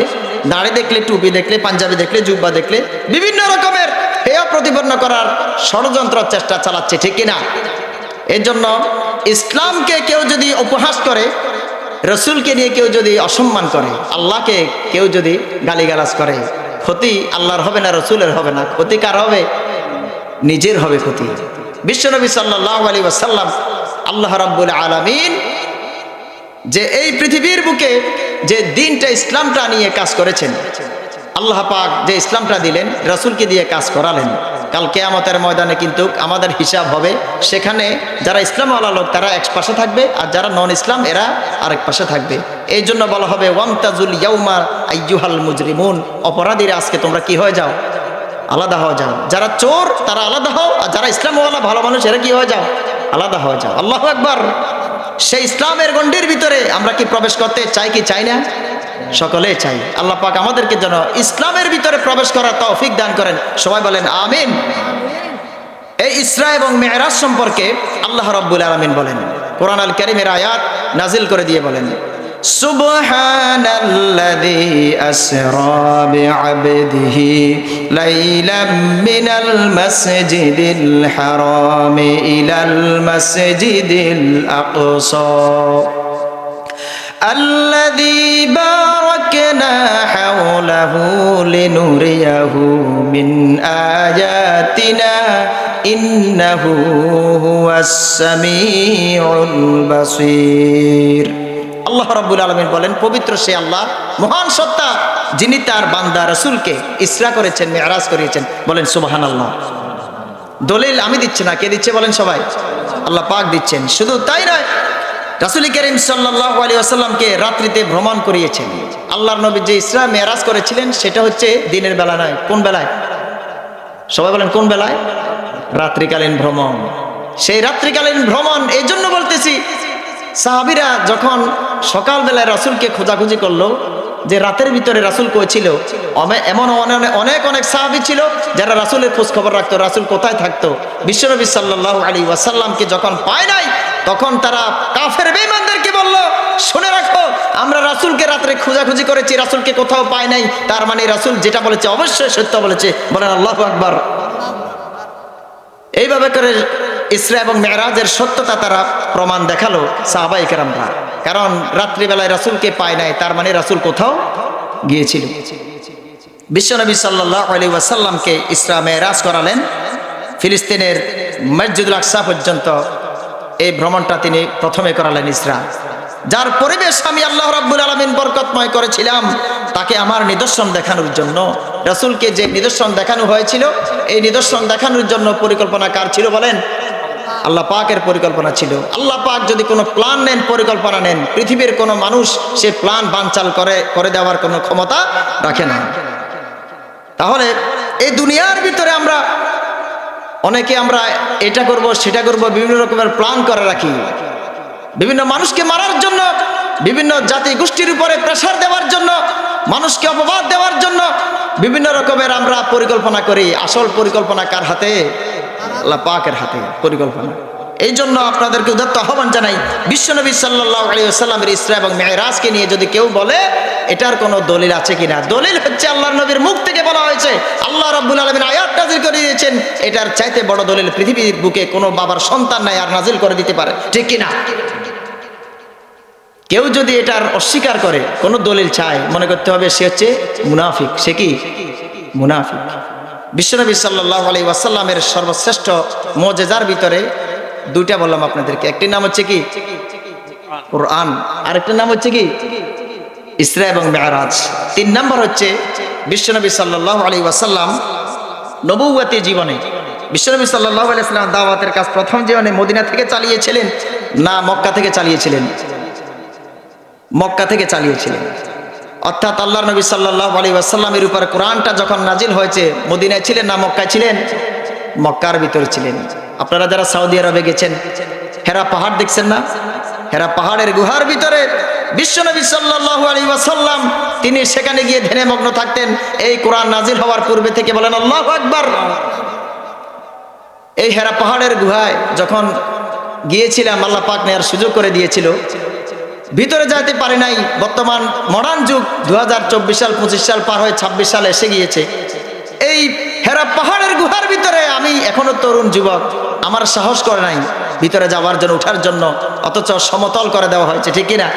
Speaker 1: দাড়ি দেখলে, টুপি দেখলে, পাঞ্জাবি দেখলে, জুব্বা দেখলে বিভিন্ন রকমের হেয় প্রতিপন্ন করার ষড়যন্ত্র চেষ্টা চালাচ্ছে, ঠিক না? এর জন্য ইসলামকে কেউ যদি উপহাস করে, রসুলকে নিয়ে কেউ যদি অসম্মান করে, আল্লাহকে কেউ যদি গালিগালাজ করে, ক্ষতি আল্লাহর হবে না, রসুলের হবে না, ক্ষতি কার হবে? নিজের হবে ক্ষতি। বিশ্বনবী সাল্লাল্লাহু আলাইহি ওয়াসাল্লাম, আল্লাহ রাব্বুল আলামিন যে এই পৃথিবীর বুকে যে দিনটা ইসলামটা নিয়ে কাজ করেছেন, আল্লাহ পাক যে ইসলামটা দিলেন, রাসূলকে দিয়ে কাজ করালেন। কাল কিয়ামতের ময়দানে কিন্তু আমাদের হিসাব হবে। সেখানে যারা ইসলামওয়ালা লোক তারা এক পাশে থাকবে, আর যারা নন ইসলাম এরা আরেক পাশে থাকবে। এই জন্য বলা হবে ওয়ামতাজুল ইয়াউমা আইয়ুহাল মুজরিমুন, অপরাধীরা আজকে তোমরা কি হয়ে যাও? আলাদা হয়ে যাও। যারা চোর তারা আলাদা হও, আর যারা ইসলামওয়ালা ভালো মানুষ এরা কি হয়ে যাও? আলাদা হয়ে যাও। আল্লাহু আকবার। সেই ইসলামের গণ্ডির ভিতরে আমরা কি প্রবেশ করতে চাই কি চাই না? সকলে চাই। আল্লাহ পাক আমাদেরকে যেন ইসলামের ভিতরে প্রবেশ করার তৌফিক দান করেন। সবাই বলেন আমিন। এই ইসরা এবং মেরাজ সম্পর্কে আল্লাহ রাব্বুল আলামিন বলেন, কোরআন আল কারীমের আয়াত নাজিল করে দিয়ে বলেন, সুবহানাল্লাযী আসরা বিআবদিহি লাইলাম মিনাল মাসজিদিল হারামি ইলাল মাসজিদিল আকসা الذي باركنا حوله لنريه من آياتنا إنه هو السميع البصير। আল্লাহ রাব্বুল আলামিন বলেন, পবিত্র সে আল্লাহ, মহান সত্তা, যিনি তার বান্দা রাসূলকে ইসরা করেছেন, মেরাজ করিয়েছেন। বলেন সুবহানাল্লাহ। দলিল আমি দিচ্ছি না, কে দিচ্ছে বলেন? সবাই। আল্লাহ পাক দিচ্ছেন। শুধু তাই নয়, রাসূল করিম সাল্লাল্লাহু আলাইহি ওয়াসাল্লামকে রাত্রিতে ভ্রমণ করিয়েছেন। আল্লাহর নবী যে ইসরা মেরাজ করেছিলেন সেটা হচ্ছে দিনের বেলা নয়। কোন বেলায়? সবাই বলেন কোন বেলায়? রাত্রিকালীন ভ্রমণ। সেই রাত্রিকালীন ভ্রমণ এই জন্য বলতেছি, সাহাবীরা যখন সকালবেলায় রাসূলকে খোঁজাখুঁজি করলো যে রাতের ভিতরে রাসূল কই ছিল, এমন অনেক অনেক সাহাবী ছিল যারা রাসূলের খোঁজ খবর রাখতো, রাসূল কোথায় থাকতো। বিশ্বনবী সাল্লাল্লাহু আলাইহি ওয়াসাল্লামকে যখন পায় নাই, তখন তারা কাফের বেঈমানদেরকে বলল, শুনে রাখো, আমরা রাসূলকে রাতে খোঁজাখুঁজি করেছি, রাসূলকে কোথাও পাই নাই, তার মানে রাসূল যেটা বলেছে অবশ্যই সত্য বলেছে। বলেন আল্লাহু আকবার। এইভাবে করে ইসরা এবং মেরাজের সত্যতা তারা প্রমাণ দেখালো সাহাবায়ে কেরামরা। কারণ রাত্রিবেলায় রাসূলকে পায় নাই, তার মানে রাসূল কোথাও গিয়েছিল। বিশ্বনবী সাল্লাল্লাহু আলাইহি ওয়াসাল্লামকে ইসরা মেরাজ করালেন ফিলিস্তিনের মসজিদুল আকসা পর্যন্ত। এই ভ্রমণটা তিনি প্রথমে করালেন ইসরা। যার পরিবেশ আমি আল্লাহ রাব্বুল আলামিন বরকতময় করেছিলাম তাকে আমার নিদর্শন দেখানোর জন্য। রাসূলকে যে নিদর্শন দেখানো হয়েছিল, এই নিদর্শন দেখানোর জন্য পরিকল্পনা কার ছিল বলেন? আল্লাহ পাকের পরিকল্পনা ছিল। আল্লাহ পাক যদি কোনো প্ল্যান নেন, পরিকল্পনা নেন, পৃথিবীর কোনো মানুষ সে প্ল্যান বানচাল করে দেওয়ার কোনো ক্ষমতা রাখে না। তাহলে এই দুনিয়ার ভিতরে অনেকে আমরা এটা করব সেটা করব বিভিন্ন রকমের প্ল্যান করে রাখি, বিভিন্ন মানুষকে মারার জন্য, বিভিন্ন জাতি গোষ্ঠীর উপরে প্রেসার দেওয়ার জন্য, মানুষকে অপবাদ দেওয়ার জন্য বিভিন্ন রকমের আমরা পরিকল্পনা করি। আসল পরিকল্পনা কার হাতে? আল্লাহ পাকের হাতে পরিকল্পনা। এই জন্য আপনাদেরকে উদাত্ত আহ্বান জানাই, বিশ্বনবী সাল্লাল্লাহু আলাইহি ওয়াসাল্লামের ইসরা এবং মেরাজকে নিয়ে যদি কেউ বলে এটার কোনো দলিল আছে কিনা, দলিল হচ্ছে আল্লাহর নবীর মুখ থেকে বলা হয়েছে, আল্লাহ রাব্বুল আলামিন আয়াত নাযিল করে দিয়েছেন। এটার চাইতে বড় দলিল পৃথিবীর বুকে কোনো বাবার সন্তান নাই আর নাযিল করে দিতে পারে, ঠিক কিনা? কেউ যদি এটার অস্বীকার করে, কোনো দলিল চায়, মনে করতে হবে সে হচ্ছে মুনাফিক। সে কি? মুনাফিক। বিশ্বনবী সাল্লাল্লাহু আলাইহি ওয়াসাল্লামের সর্বশ্রেষ্ঠ মুজিজার ভিতরে দুইটা বললাম আপনাদেরকে। একটি নাম হচ্ছে কি? কোরআন। আরেকটা নাম হচ্ছে কি? ইসরা এবং মেরাজ। 3 নম্বর হচ্ছে বিশ্বনবী সাল্লাল্লাহু আলাইহি ওয়াসাল্লাম নবুয়তি জীবনে, বিশ্বনবী সাল্লাল্লাহু আলাইহি ওয়াসাল্লাম দাওয়াতের কাজ প্রথম জীবনে মদিনা থেকে চালিয়েছিলেন না মক্কা থেকে চালিয়েছিলেন? মক্কা থেকে চালিয়েছিলেন। অর্থাৎ আল্লাহর নবী সাল্লাল্লাহু আলাইহি ওয়াসাল্লামের উপর কোরআনটা যখন নাজিল হয়েছে মদিনায় ছিলেন না মক্কায় ছিলেন? মক্কার ভিতরে ছিলেন। আপনারা যারা সৌদি আরবে গেছেন, হেরা পাহাড় দেখছেন না? হেরা পাহাড়ের গুহার ভিতরে বিশ্বনবী সাল্লাল্লাহু আলাইহি ওয়াসাল্লাম তিনি সেখানে গিয়ে ধ্যানে মগ্ন থাকতেন এই কোরআন নাজিল হওয়ার পূর্বে থেকে। বলেন আল্লাহু আকবার। এই হেরা পাহাড়ের গুহায় যখন গিয়েছিলাম, আল্লাহ পাক নেয়ার সুযোগ করে দিয়েছিল, ভিতরে যাইতে পারি নাই। বর্তমান মডার্ন যুগ 2024 সাল 25 সাল পার হয়ে 26 সাল এসে গিয়েছে। এই হেরা পাহাড়ের গুহার ভিতরে আমি এখনো তরুণ যুবক, আমার সাহস করে নাই ভিতরে যাওয়ার জন্য, ওঠার জন্য, অথচ সমতল করে দেওয়া হয়েছে, ঠিক কিনা?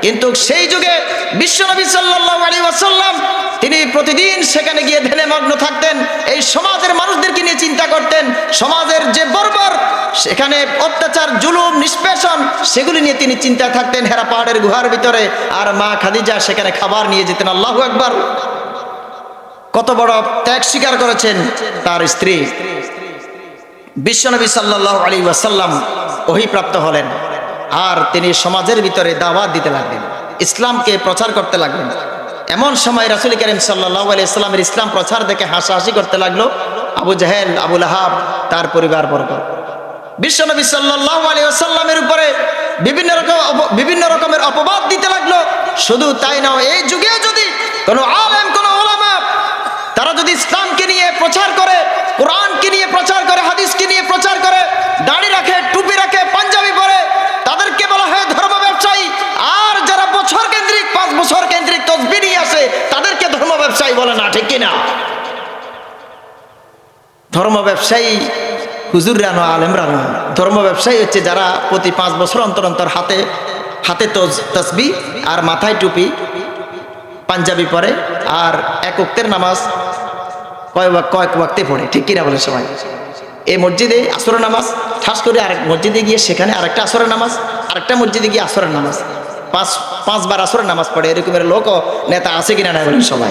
Speaker 1: কিন্তু সেই যুগে বিশ্বনবী সাল্লাল্লাহু আলাইহি ওয়াসাল্লাম তিনি প্রতিদিন সেখানে গিয়ে ধ্যানে মগ্ন থাকতেন। এই সমাজের মানুষদেরকে নিয়ে চিন্তা করতেন, সমাজের যে বর্বর সেখানে অত্যাচার, জুলুম, নিষ্পেষণ, সেগুলি নিয়ে তিনি চিন্তায় থাকতেন হেরা পাহাড়ের গুহার ভিতরে। আর মা খাদিজা সেখানে খাবার নিয়ে যেতেন। আল্লাহু আকবার। কত বড় ত্যাগ স্বীকার করেছেন তার স্ত্রী। বিশ্বনবী সাল্লাল্লাহু আলাইহি ওয়াসাল্লাম ওহীপ্রাপ্ত হলেন আর তিনি সমাজের ভিতরে দাওয়াত দিতে লাগলেন, ইসলামকে প্রচার করতে লাগলেন। এমন সময় রাসূল করিম সাল্লাল্লাহু আলাইহি ওয়াসাল্লামের ইসলাম প্রচার দেখে হাসাহাসি করতে লাগলো আবু জাহেল, আবু লাহাব, তার পরিবারবর্গ। বিশ্বনবী সাল্লাল্লাহু আলাইহি ওয়াসাল্লামের উপরে বিভিন্ন রকমের অপবাদ দিতে লাগলো। শুধু তাই নয়, এই যুগে যদি কোনো আলেম, কোনো উলামা তারা যদি ইসলামকে নিয়ে প্রচার করে, কোরআনকে নিয়ে প্রচার করে, হাদিসকে নিয়ে প্রচার করে, দাড়ি রাখে, টুপি রাখে, পাঞ্জাবি পরে, তাদেরকে বলা হয় ধর্ম ব্যবসায়ী। আর যারা বছর কেন্দ্রিক, 5 বছর কেন্দ্রিক তাসবিহ নিয়ে আসে, তাদেরকে ধর্ম ব্যবসায়ী বলে না, ঠিক কিনা? ধর্ম ব্যবসায়ী হুজুররা নয়, আলেমরা নয়। ধর্ম ব্যবসায়ী হচ্ছে যারা প্রতি 5 বছর অন্তর অন্তর হাতে তাসবিহ আর মাথায় টুপি, পাঞ্জাবি পরে, আর এক ওয়াক্তের নামাজ কয়েক ওয়াক্তে পড়ে, ঠিক কিনা বলে সবাই? এই মসজিদে আসরের নামাজ, ঠাস করে আরেক মসজিদে গিয়ে সেখানে আরেকটা আসরের নামাজ, আরেকটা মসজিদে গিয়ে আসরের নামাজ, 5 বার আসরের নামাজ পড়ে। এরকমের লোক নেতা আছে কিনা না বলেন সবাই?